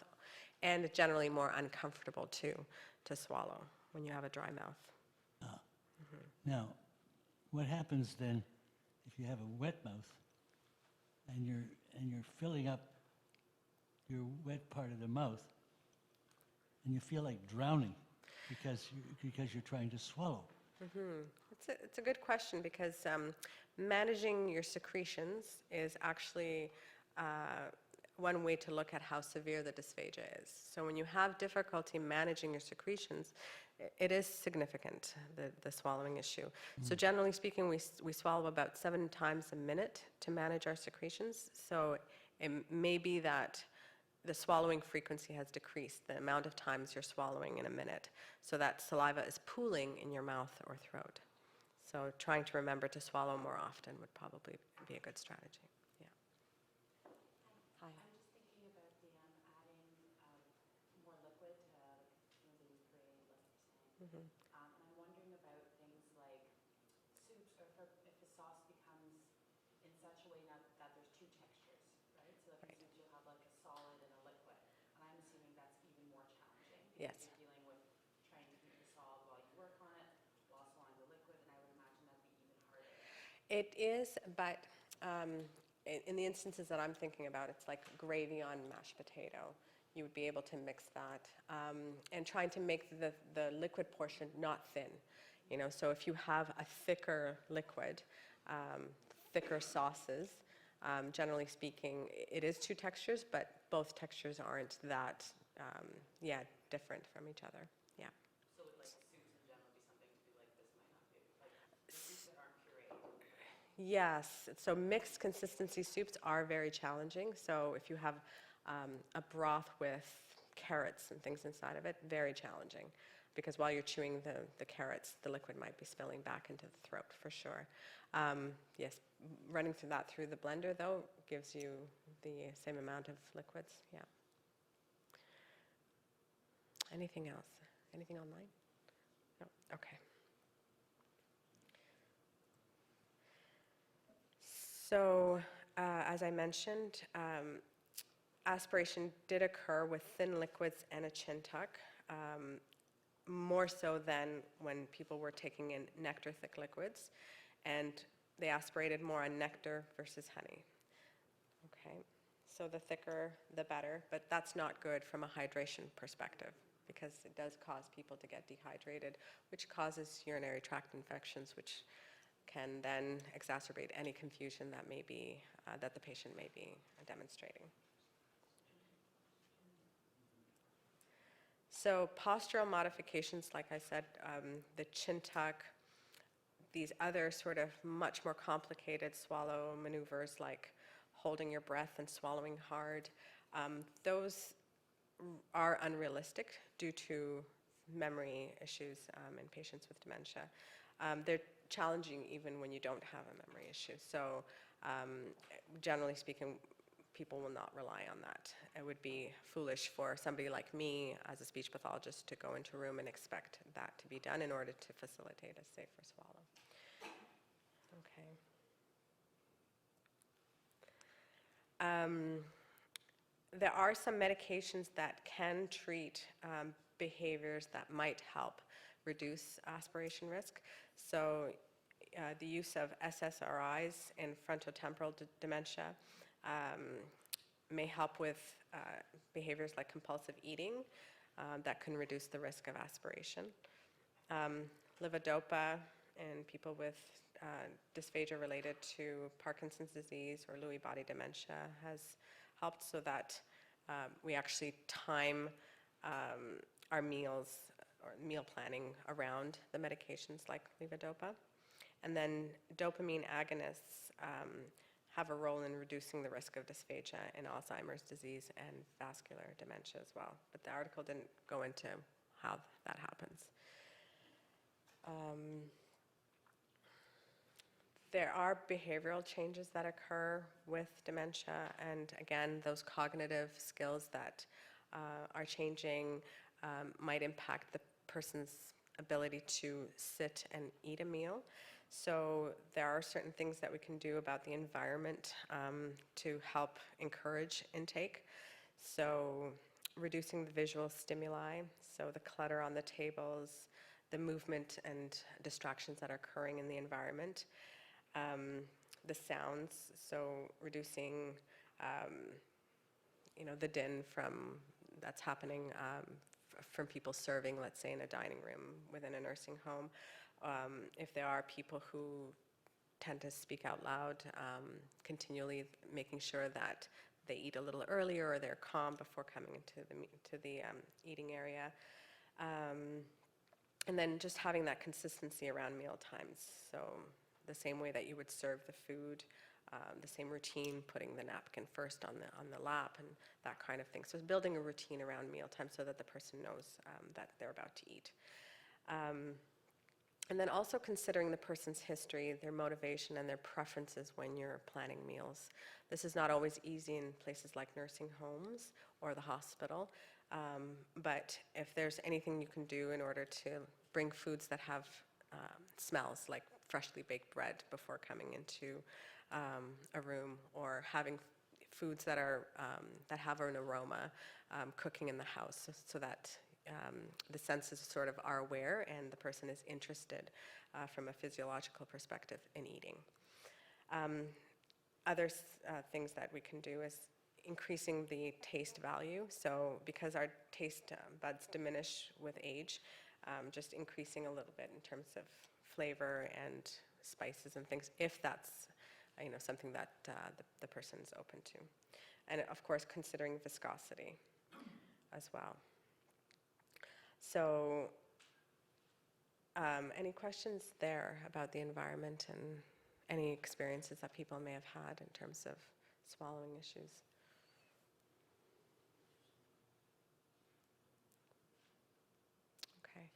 S2: and generally more uncomfortable too to swallow when you have a dry mouth.
S3: Now, what happens then if you have a wet mouth and you're filling up your wet part of the mouth and you feel like drowning because you're trying to swallow?
S2: It's a good question because managing your secretions is actually one way to look at how severe the dysphagia is. So when you have difficulty managing your secretions, it is significant, the swallowing issue. So generally speaking, we swallow about 7 times a minute to manage our secretions. So it may be that the swallowing frequency has decreased, the amount of times you're swallowing in a minute, so that saliva is pooling in your mouth or throat. So trying to remember to swallow more often would probably be a good strategy. Yeah. Hi.
S5: I'm just thinking about the adding more liquid to smoothie puree, like you're saying. And I'm wondering about things like soups, or if the sauce becomes in such a way now that there's 2 textures, right? So like in soups you'll have like a solid and a liquid. And I'm assuming that's even more challenging.
S2: Yes.
S5: Because you're dealing with trying to keep the solid while you work on it, while swallowing the liquid, and I would imagine that'd be even harder.
S2: It is, but in the instances that I'm thinking about, it's like gravy on mashed potato. You would be able to mix that, and trying to make the liquid portion not thin. You know, so if you have a thicker liquid, thicker sauces, generally speaking, it is 2 textures, but both textures aren't that, different from each other. Yeah.
S5: So would like soups in general be something to be like this might not be, like the soups that aren't pureed?
S2: Yes, so mixed consistency soups are very challenging. So if you have a broth with carrots and things inside of it, very challenging. Because while you're chewing the carrots, the liquid might be spilling back into the throat for sure. Yes, running through the blender though gives you the same amount of liquids, yeah. Anything else? Anything online? No, okay. So, as I mentioned, aspiration did occur with thin liquids and a chin tuck, more so than when people were taking in nectar-thick liquids, and they aspirated more on nectar versus honey. Okay, so the thicker, the better, but that's not good from a hydration perspective because it does cause people to get dehydrated, which causes urinary tract infections, which can then exacerbate any confusion that may be, that the patient may be demonstrating. So postural modifications, like I said, the chin tuck, these other sort of much more complicated swallow maneuvers like holding your breath and swallowing hard, those are unrealistic due to memory issues in patients with dementia. They're challenging even when you don't have a memory issue. So generally speaking, people will not rely on that. It would be foolish for somebody like me as a speech pathologist to go into a room and expect that to be done in order to facilitate a safer swallow. Okay. There are some medications that can treat behaviors that might help reduce aspiration risk. So the use of SSRIs in frontotemporal dementia may help with behaviors like compulsive eating that can reduce the risk of aspiration. Levodopa in people with dysphagia related to Parkinson's disease or Lewy body dementia has helped so that we actually time our meals or meal planning around the medications like levodopa. And then dopamine agonists have a role in reducing the risk of dysphagia in Alzheimer's disease and vascular dementia as well. But the article didn't go into how that happens. There are behavioral changes that occur with dementia, and again, those cognitive skills that are changing might impact the person's ability to sit and eat a meal. So there are certain things that we can do about the environment to help encourage intake. So reducing the visual stimuli, so the clutter on the tables, the movement and distractions that are occurring in the environment. The sounds, so reducing, the din that's happening from people serving, let's say, in a dining room within a nursing home. If there are people who tend to speak out loud, continually making sure that they eat a little earlier or they're calm before coming into the eating area. And then just having that consistency around meal times. So the same way that you would serve the food, the same routine, putting the napkin first on the lap and that kind of thing. So it's building a routine around mealtime so that the person knows that they're about to eat. And then also considering the person's history, their motivation, and their preferences when you're planning meals. This is not always easy in places like nursing homes or the hospital, but if there's anything you can do in order to bring foods that have smells, like freshly baked bread before coming into a room, or having foods that have an aroma cooking in the house, so that the senses sort of are aware and the person is interested from a physiological perspective in eating. Other things that we can do is increasing the taste value. So because our taste buds diminish with age, just increasing a little bit in terms of flavor and spices and things, if that's something that the person's open to. And of course, considering viscosity as well. So any questions there about the environment and any experiences that people may have had in terms of swallowing issues? Okay.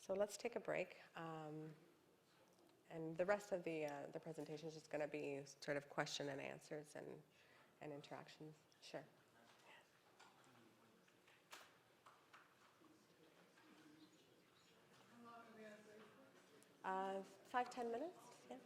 S2: So let's take a break. And the rest of the presentation is just going to be sort of question and answers and interactions. Sure. 5-10 minutes, yeah.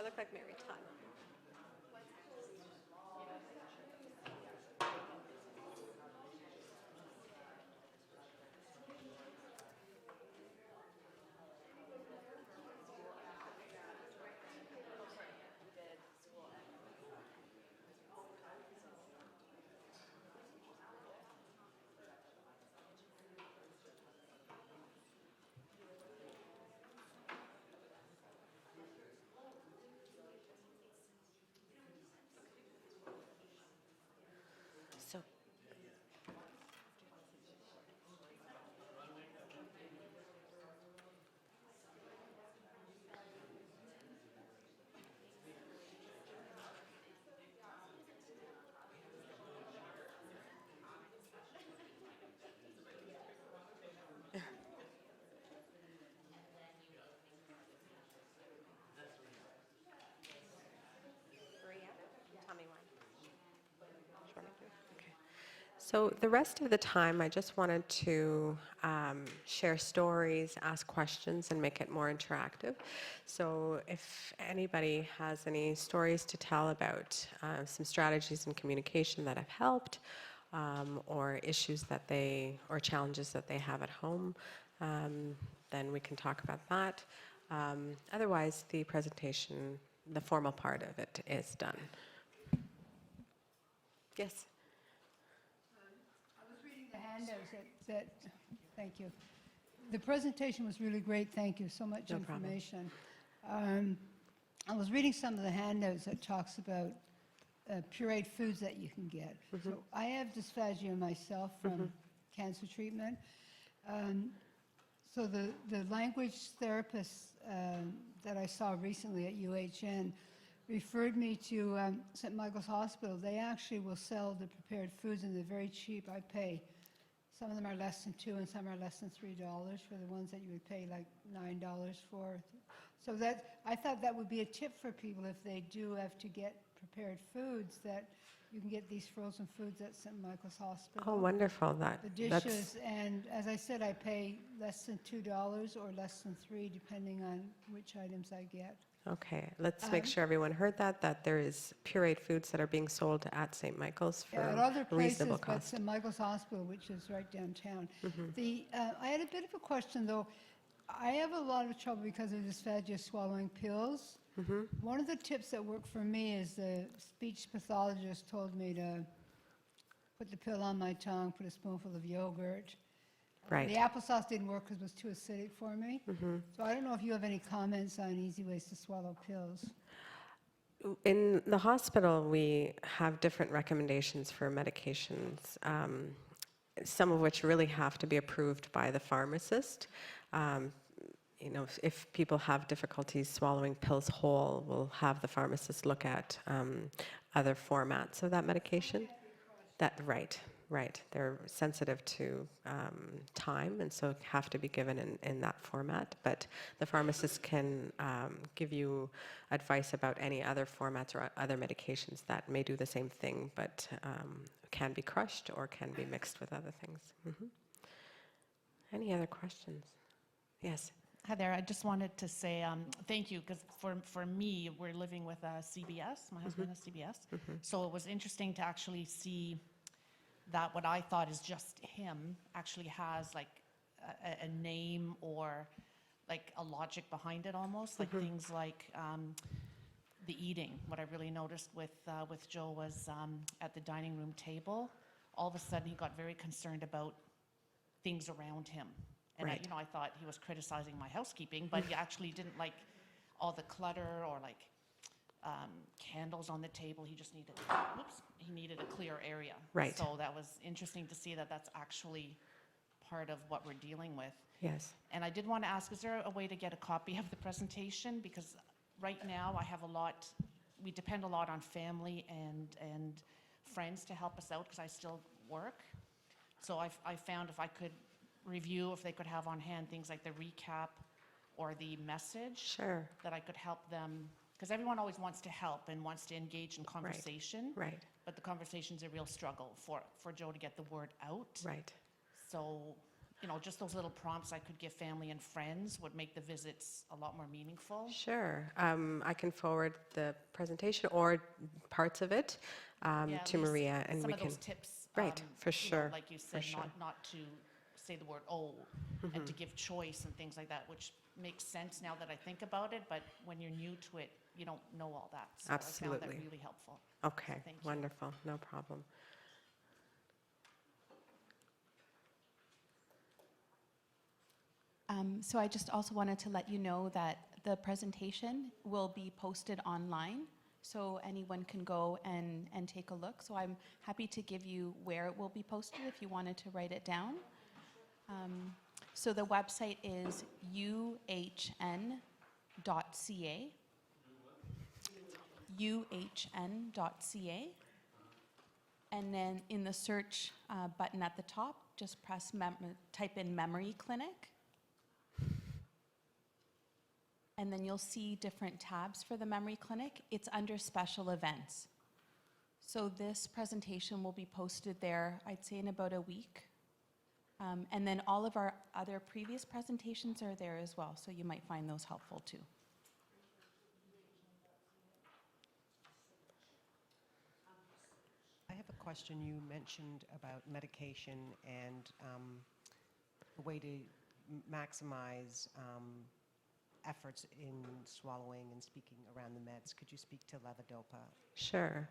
S2: I look like Mary Todd. So Maria, tell me when. Sure, I do. Okay. So the rest of the time, I just wanted to share stories, ask questions, and make it more interactive. So if anybody has any stories to tell about some strategies in communication that have helped, or issues that or challenges that they have at home, then we can talk about that. Otherwise, the presentation, the formal part of it is done. Yes?
S6: I was reading the handouts thank you. The presentation was really great, thank you, so much
S2: No problem.
S6: information. I was reading some of the handouts that talks about pureed foods that you can get. So I have dysphagia myself from cancer treatment. So the language therapist that I saw recently at UHN referred me to St. Michael's Hospital. They actually will sell the prepared foods and they're very cheap. I pay. Some of them are less than $2 and some are less than $3 for the ones that you would pay like $9 for. So I thought that would be a tip for people if they do have to get prepared foods, that you can get these frozen foods at St. Michael's Hospital.
S2: Oh, wonderful.
S6: The dishes, and as I said, I pay less than $2 or less than $3, depending on which items I get.
S2: Okay, let's make sure everyone heard that there is pureed foods that are being sold at St. Michael's for
S6: At other
S2: a reasonable
S6: places, but
S2: cost.
S6: St. Michael's Hospital, which is right downtown. I had a bit of a question, though. I have a lot of trouble because of dysphagia swallowing pills. One of the tips that worked for me is the speech pathologist told me to put the pill on my tongue, put a spoonful of yogurt. The
S2: Right.
S6: applesauce didn't work because it was too acidic for me. So I don't know if you have any comments on easy ways to swallow pills.
S2: In the hospital, we have different recommendations for medications, some of which really have to be approved by the pharmacist. You know, if people have difficulties swallowing pills whole, we'll have the pharmacist look at other formats of that medication. Right. They're sensitive to time, and so have to be given in that format. But the pharmacist can give you advice about any other formats or other medications that may do the same thing, but can be crushed or can be mixed with other things. Any other questions? Yes.
S7: Hi there. I just wanted to say thank you, because for me, we're living with CBS. My husband has CBS. So it was interesting to actually see that what I thought is just him actually has like a name or like a logic behind it almost, like things like the eating. What I really noticed with Joe was at the dining room table, all of a sudden he got very concerned about things around him. And
S2: Right.
S7: I thought he was criticizing my housekeeping, but he actually didn't like all the clutter or like candles on the table. He just needed, he needed a clear area.
S2: Right.
S7: So that was interesting to see that that's actually part of what we're dealing with.
S2: Yes.
S7: And I did want to ask, is there a way to get a copy of the presentation? Because right now I have we depend a lot on family and friends to help us out because I still work. So I found if I could review, if they could have on hand things like the recap or the message,
S2: Sure.
S7: that I could help them, because everyone always wants to help and wants to engage in conversation.
S2: Right.
S7: But the conversation's a real struggle for Joe to get the word out.
S2: Right.
S7: So just those little prompts I could give family and friends would make the visits a lot more meaningful.
S2: Sure. I can forward the presentation or parts of it
S7: Yeah,
S2: to
S7: at least
S2: Maria, and
S7: some
S2: we
S7: of
S2: can.
S7: those tips.
S2: Right, for
S7: you know,
S2: sure,
S7: like you
S2: for
S7: said,
S2: sure.
S7: not to say the word "oh" and to give choice and things like that, which makes sense now that I think about it. But when you're new to it, you don't know all that. So I found
S2: Absolutely.
S7: that really helpful.
S2: Okay,
S7: Thank you.
S2: wonderful, no problem.
S5: So I just also wanted to let you know that the presentation will be posted online, so anyone can go and take a look. So I'm happy to give you where it will be posted if you wanted to write it down. So the website is uhn.ca. uhn.ca. And then in the search button at the top, just press type in memory clinic. And then you'll see different tabs for the memory clinic. It's under special events. So this presentation will be posted there, I'd say in about a week. And then all of our other previous presentations are there as well, so you might find those helpful too.
S8: I have a question. You mentioned about medication and the way to maximize efforts in swallowing and speaking around the meds. Could you speak to levodopa?
S2: Sure.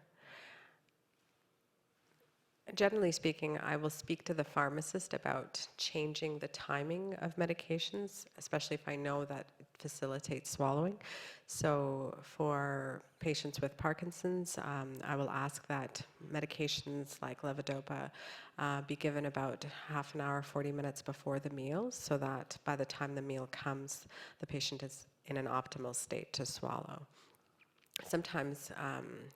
S2: Generally speaking, I will speak to the pharmacist about changing the timing of medications, especially if I know that it facilitates swallowing. So for patients with Parkinson's, I will ask that medications like levodopa be given about half an hour, 40 minutes before the meal, so that by the time the meal comes, the patient is in an optimal state to swallow. Sometimes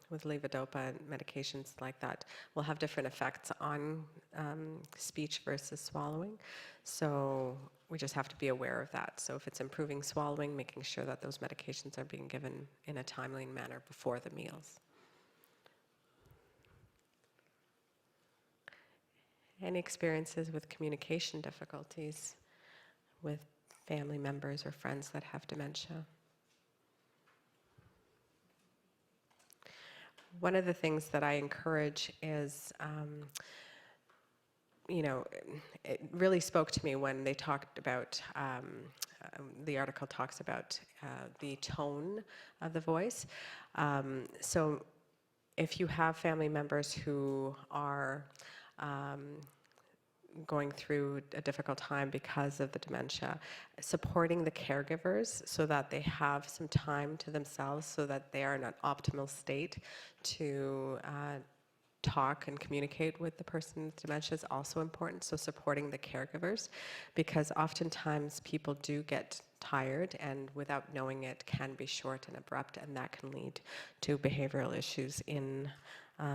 S2: with levodopa and medications like that will have different effects on speech versus swallowing. So we just have to be aware of that. So if it's improving swallowing, making sure that those medications are being given in a timely manner before the meals. Any experiences with communication difficulties with family members or friends that have dementia? One of the things that I encourage is, it really spoke to me when they talked about, the article talks about the tone of the voice. So if you have family members who are going through a difficult time because of the dementia, supporting the caregivers so that they have some time to themselves so that they are in an optimal state to talk and communicate with the person with dementia is also important. So supporting the caregivers, because oftentimes people do get tired and without knowing it can be short and abrupt, and that can lead to behavioral issues in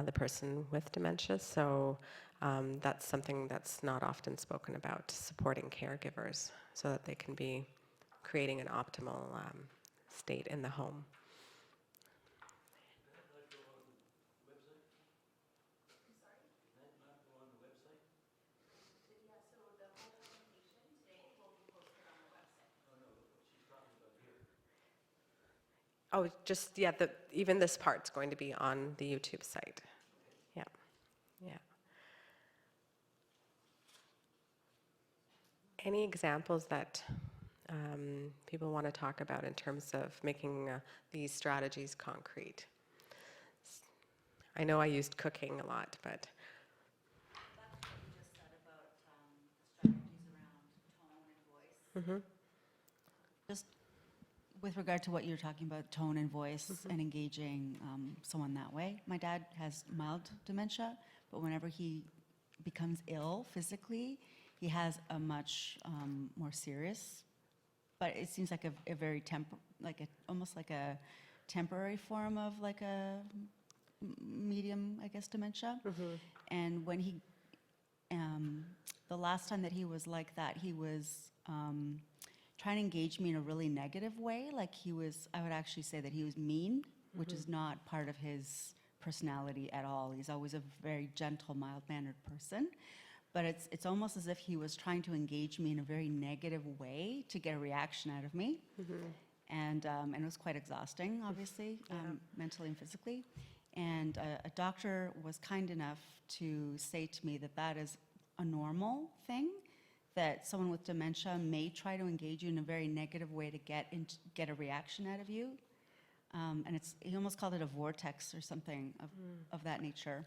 S2: the person with dementia. So that's something that's not often spoken about, supporting caregivers so that they can be creating an optimal state in the home. Oh, just, yeah, even this part's going to be on the YouTube site. Yeah, yeah. Any examples that people want to talk about in terms of making these strategies concrete? I know I used cooking a lot, but...
S9: That's what you just said about strategies around tone and voice. Just with regard to what you're talking about, tone and voice and engaging someone that way. My dad has mild dementia, but whenever he becomes ill physically, he has a much more serious, but it seems like a very almost like a temporary form of like a medium, I guess, dementia. And when he, the last time that he was like that, he was trying to engage me in a really negative way. Like he was, I would actually say that he was mean, which is not part of his personality at all. He's always a very gentle, mild-mannered person. but it's almost as if he was trying to engage me in a very negative way to get a reaction out of me. And it was quite exhausting, obviously, mentally and physically. And a doctor was kind enough to say to me that that is a normal thing, that someone with dementia may try to engage you in a very negative way to get a reaction out of you. And he almost called it a vortex or something of that nature.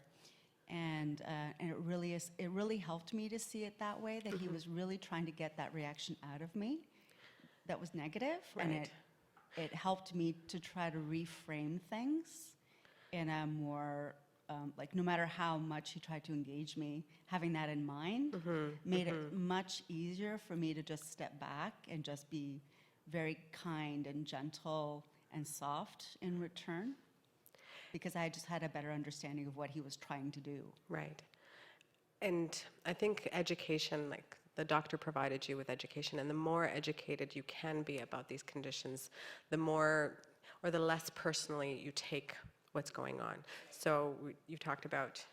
S9: And it really helped me to see it that way, that he was really trying to get that reaction out of me that was negative. And
S2: Right.
S9: it helped me to try to reframe things in a more, like, no matter how much he tried to engage me, having that in mind made it much easier for me to just step back and just be very kind and gentle and soft in return, because I just had a better understanding of what he was trying to do.
S2: Right. And I think education, like the doctor provided you with education, and the more educated you can be about these conditions, the more or the less personally you take what's going on. So you talked about,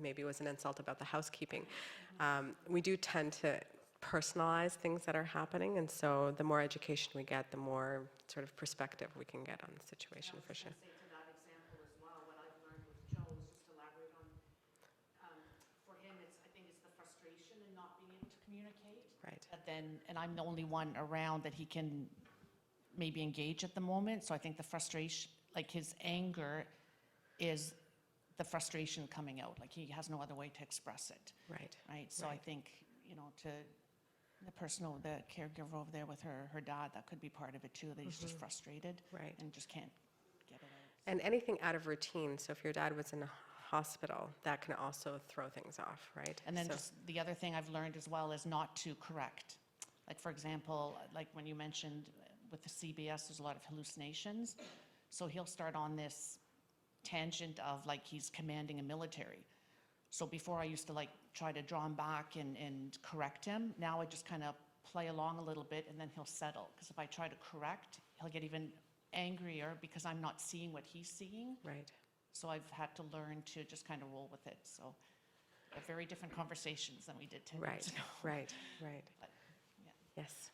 S2: maybe it was an insult about the housekeeping. We do tend to personalize things that are happening, and so the more education we get, the more sort of perspective we can get on the situation, for sure.
S7: Say to that example as well, what I've learned with Joe is just elaborate on, for him, I think it's the frustration in not being able to communicate.
S2: Right.
S7: But then, and I'm the only one around that he can maybe engage at the moment, so I think the frustration, like his anger is the frustration coming out, like he has no other way to express it,
S2: Right.
S7: right? So I think, to the caregiver over there with her dad, that could be part of it too, that he's just frustrated.
S2: Right.
S7: And just can't get it out.
S2: And anything out of routine, so if your dad was in a hospital, that can also throw things off, right?
S7: And then
S2: So-
S7: just the other thing I've learned as well is not to correct. Like, for example, like when you mentioned with the CBS, there's a lot of hallucinations. So he'll start on this tangent of like he's commanding a military. So before I used to like try to draw him back and correct him. Now I just kind of play along a little bit and then he'll settle. Because if I try to correct, he'll get even angrier because I'm not seeing what he's seeing.
S2: Right.
S7: So I've had to learn to just kind of roll with it. So very different conversations than we did 10
S2: Right,
S7: years ago.
S2: right, right.
S7: But, yeah.
S2: Yes.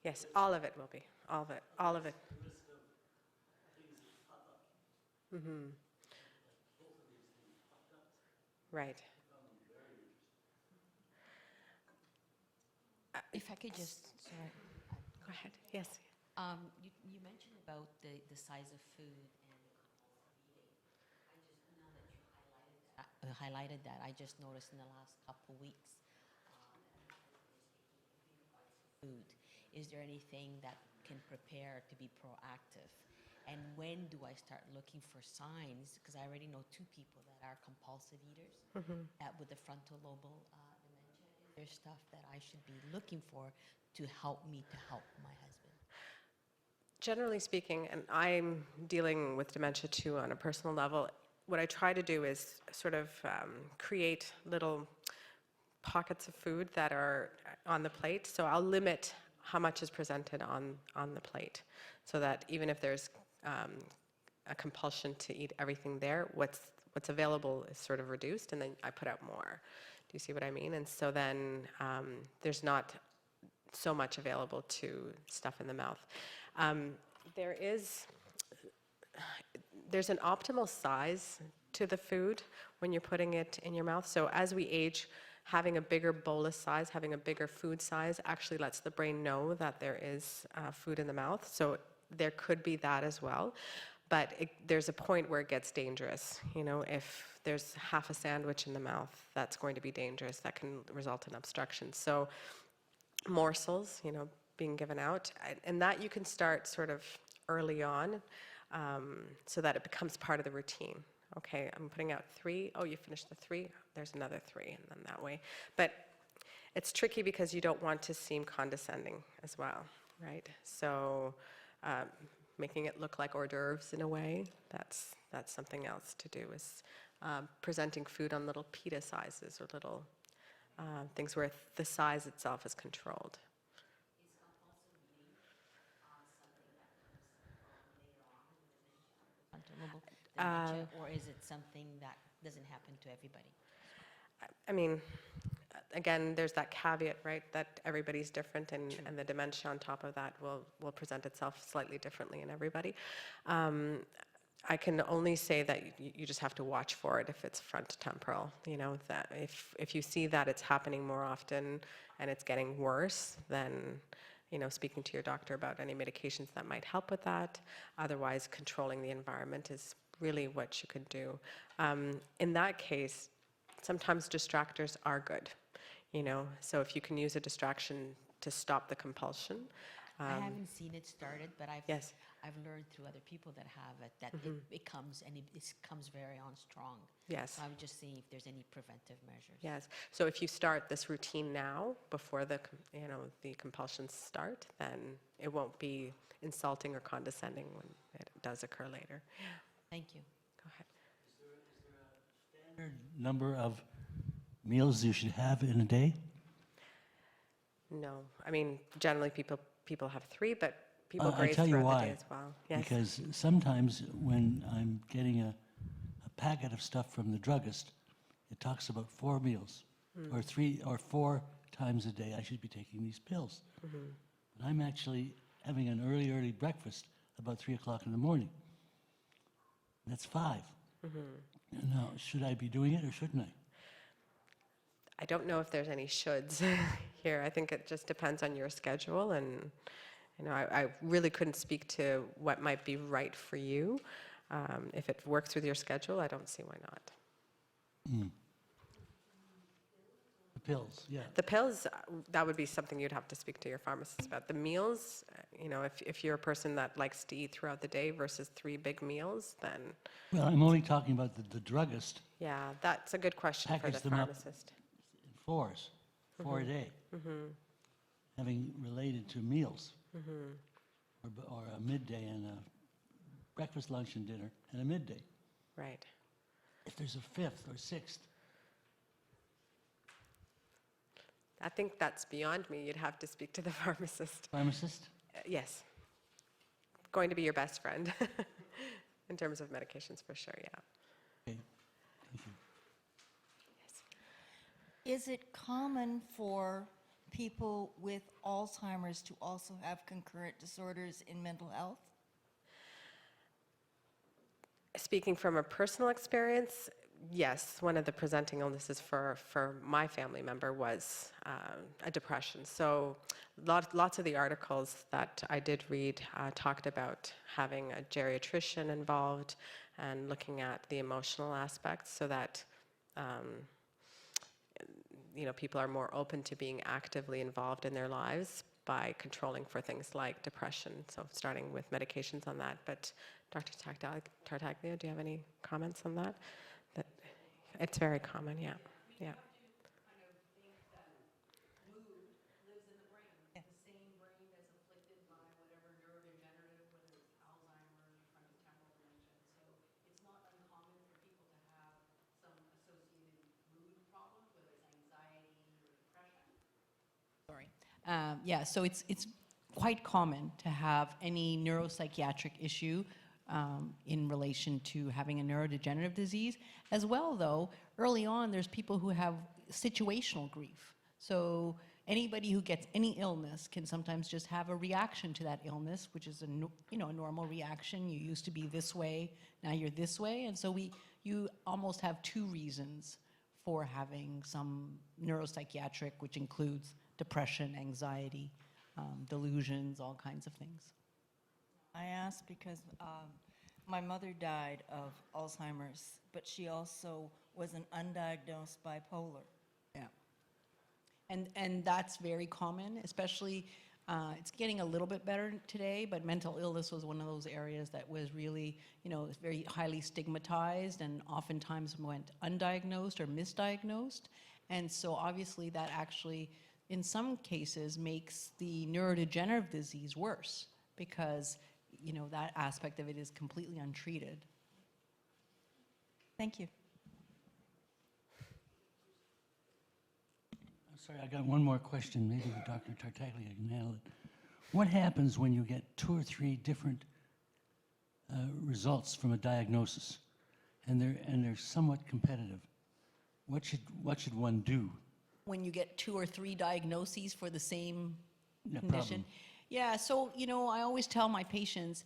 S2: Yes, all of it will be, all of it, all of it. Mm-hmm. Right.
S4: If I could just, sorry.
S2: Go ahead, yes.
S4: You mentioned about the size of food and the compulsive eating. I just, now that you highlighted that, I just noticed in the last couple of weeks food. Is there anything that can prepare to be proactive? And when do I start looking for signs? Because I already know 2 people that are compulsive eaters with the frontal lobal dementia. Is there stuff that I should be looking for to help me to help my husband?
S2: Generally speaking, and I'm dealing with dementia too on a personal level, what I try to do is sort of create little pockets of food that are on the plate. So I'll limit how much is presented on the plate, so that even if there's a compulsion to eat everything there, what's available is sort of reduced, and then I put out more. Do you see what I mean? And so then there's not so much available to stuff in the mouth. There's an optimal size to the food when you're putting it in your mouth. So as we age, having a bigger bolus size, having a bigger food size actually lets the brain know that there is food in the mouth. So there could be that as well. But there's a point where it gets dangerous. If there's half a sandwich in the mouth, that's going to be dangerous. That can result in obstruction. So morsels, being given out. And that you can start sort of early on so that it becomes part of the routine. Okay, I'm putting out 3. Oh, you finished the 3. There's another 3, and then that way. But it's tricky because you don't want to seem condescending as well, right? So making it look like hors d'oeuvres in a way, that's something else to do, is presenting food on little pita sizes or little things where the size itself is controlled.
S4: Is compulsive eating something that comes later on in the dementia, frontal lobe dementia, or is it something that doesn't happen to everybody.
S2: I mean, again, there's that caveat, right, that everybody's different, and the dementia on top of that will present itself slightly differently in everybody. I can only say that you just have to watch for it if it's frontotemporal, that if you see that it's happening more often and it's getting worse, then, speaking to your doctor about any medications that might help with that. Otherwise, controlling the environment is really what you could do. In that case, sometimes distractors are good, so if you can use a distraction to stop the compulsion.
S4: I haven't seen it started, but
S2: Yes.
S4: I've learned through other people that have it that it comes and it comes very on strong.
S2: Yes.
S4: So I would just see if there's any preventive measures.
S2: Yes. So if you start this routine now, before the compulsions start, then it won't be insulting or condescending when it does occur later.
S4: Thank you.
S2: Go ahead.
S3: Standard number of meals you should have in a day?
S2: No, I mean, generally people have 3, but people
S3: I
S2: graze
S3: tell you
S2: throughout the
S3: why.
S2: day as well. Yes.
S3: Because sometimes when I'm getting a packet of stuff from the druggist, it talks about 4 meals, or 3 or 4 times a day I should be taking these pills. But I'm actually having an early breakfast about 3 o'clock in the morning. That's 5. Now, should I be doing it or shouldn't I?
S2: I don't know if there's any shoulds here. I think it just depends on your schedule, and I really couldn't speak to what might be right for you. If it works with your schedule, I don't see why not.
S3: The pills, yeah.
S2: The pills, that would be something you'd have to speak to your pharmacist about. The meals, if you're a person that likes to eat throughout the day versus 3 big meals, then
S3: Well, I'm only talking about the druggist
S2: yeah, that's a good question for the
S3: Package them up.
S2: pharmacist.
S3: in 4s, 4 a day, having related to meals, or a midday and a breakfast, lunch, and dinner, and a midday.
S2: Right.
S3: If there's a 5th or 6th,
S2: I think that's beyond me. You'd have to speak to the pharmacist.
S3: pharmacist,
S2: Yes. Going to be your best friend in terms of medications, for sure, yeah.
S3: okay, thank you.
S2: Yes.
S10: Is it common for people with Alzheimer's to also have concurrent disorders in mental health?
S2: Speaking from a personal experience, yes, one of the presenting illnesses for my family member was a depression. So lots of the articles that I did read talked about having a geriatrician involved and looking at the emotional aspects so that people are more open to being actively involved in their lives by controlling for things like depression. So starting with medications on that. But Dr. Tartaglia, do you have any comments on that? That it's very common, yeah. Yeah.
S4: Yeah, so it's quite common to have any neuropsychiatric issue in relation to having a neurodegenerative disease. As well, though, early on, there's people who have situational grief. So anybody who gets any illness can sometimes just have a reaction to that illness, which is a normal reaction. You used to be this way, now you're this way, and so you almost have 2 reasons for having some neuropsychiatric, which includes depression, anxiety, delusions, all kinds of things.
S10: I ask because my mother died of Alzheimer's, but she also was an undiagnosed bipolar.
S4: Yeah. And that's very common, especially, it's getting a little bit better today, but mental illness was one of those areas that was really, very highly stigmatized and oftentimes went undiagnosed or misdiagnosed. And so obviously that actually, in some cases, makes the neurodegenerative disease worse because, that aspect of it is completely untreated.
S10: Thank you.
S3: Sorry, I got one more question. Maybe Dr. Tartaglia can handle it. What happens when you get 2 or 3 different results from a diagnosis? and they're somewhat competitive. What should one do?
S4: When you get 2 or 3 diagnoses for the same
S3: Yeah,
S4: condition?
S3: problem.
S4: Yeah, so, I always tell my patients,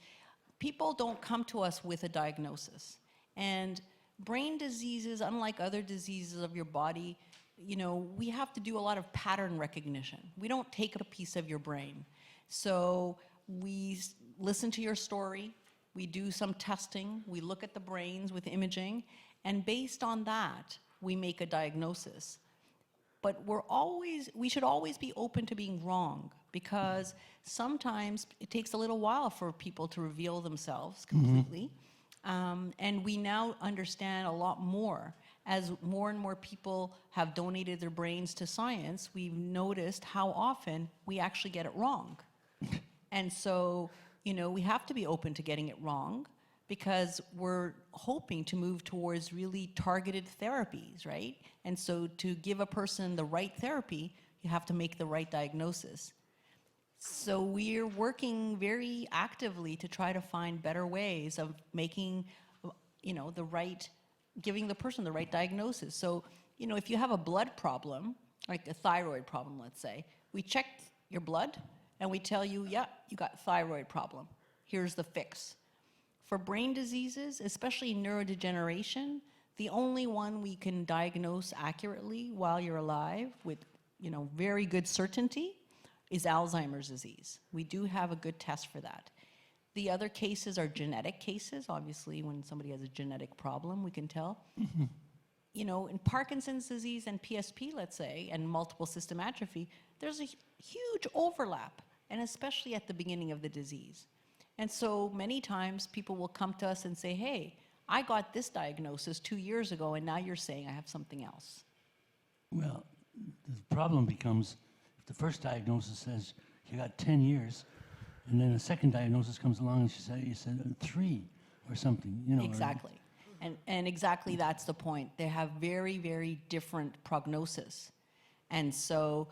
S4: people don't come to us with a diagnosis. And brain diseases, unlike other diseases of your body, we have to do a lot of pattern recognition. We don't take a piece of your brain. So we listen to your story, we do some testing, we look at the brains with imaging, and based on that, we make a diagnosis. But we should always be open to being wrong, because sometimes it takes a little while for people to reveal themselves completely. And we now understand a lot more. As more and more people have donated their brains to science, we've noticed how often we actually get it wrong. And so, we have to be open to getting it wrong, because we're hoping to move towards really targeted therapies, right? And so to give a person the right therapy, you have to make the right diagnosis. So we're working very actively to try to find better ways of making, giving the person the right diagnosis. So, if you have a blood problem, like a thyroid problem, let's say, we check your blood and we tell you, yeah, you got thyroid problem. Here's the fix. For brain diseases, especially neurodegeneration, the only one we can diagnose accurately while you're alive with, very good certainty is Alzheimer's disease. We do have a good test for that. The other cases are genetic cases. Obviously, when somebody has a genetic problem, we can tell. In Parkinson's disease and PSP, let's say, and multiple system atrophy, there's a huge overlap, and especially at the beginning of the disease. And so many times people will come to us and say, hey, I got this diagnosis 2 years ago, and now you're saying I have something else.
S3: Well, the problem becomes if the first diagnosis says you got 10 years, and then a second diagnosis comes along and you said 3 or something,
S4: Exactly. And exactly that's the point. They have very, very different prognosis. And so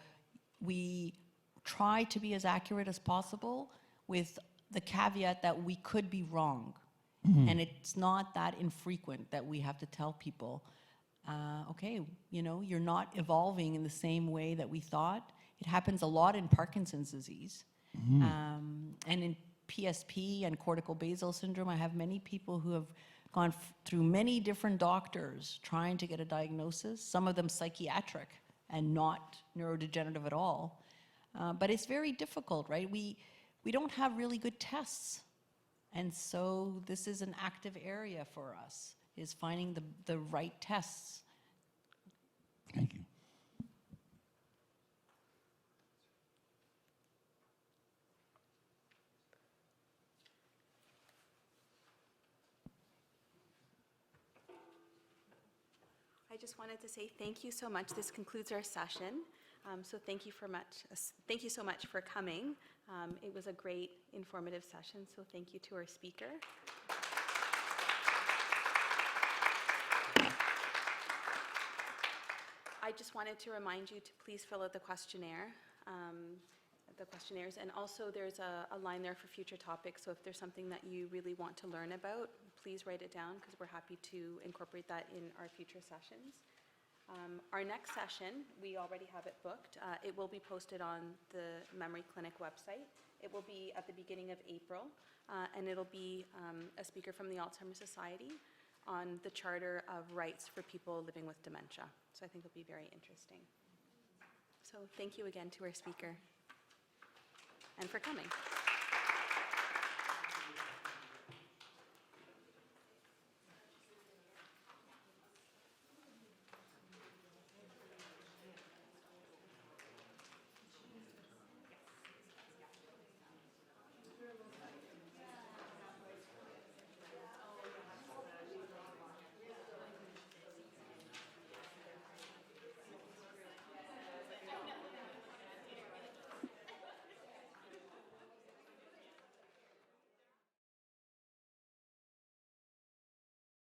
S4: we try to be as accurate as possible with the caveat that we could be wrong. And it's not that infrequent that we have to tell people, okay, you're not evolving in the same way that we thought. It happens a lot in Parkinson's disease. And in PSP and cortical basal syndrome, I have many people who have gone through many different doctors trying to get a diagnosis, some of them psychiatric and not neurodegenerative at all. But it's very difficult, right? We don't have really good tests. And so this is an active area for us, is finding the right tests.
S3: Thank you.
S5: I just wanted to say thank you so much. This concludes our session. So thank you so much for coming. It was a great informative session, so thank you to our speaker. I just wanted to remind you to please fill out the questionnaires, and also there's a line there for future topics, so if there's something that you really want to learn about, please write it down, because we're happy to incorporate that in our future sessions. Our next session, we already have it booked. It will be posted on the Memory Clinic website. It will be at the beginning of April, and it'll be a speaker from the Alzheimer's Society on the Charter of Rights for people living with dementia. So I think it'll be very interesting. So thank you again to our speaker and for coming.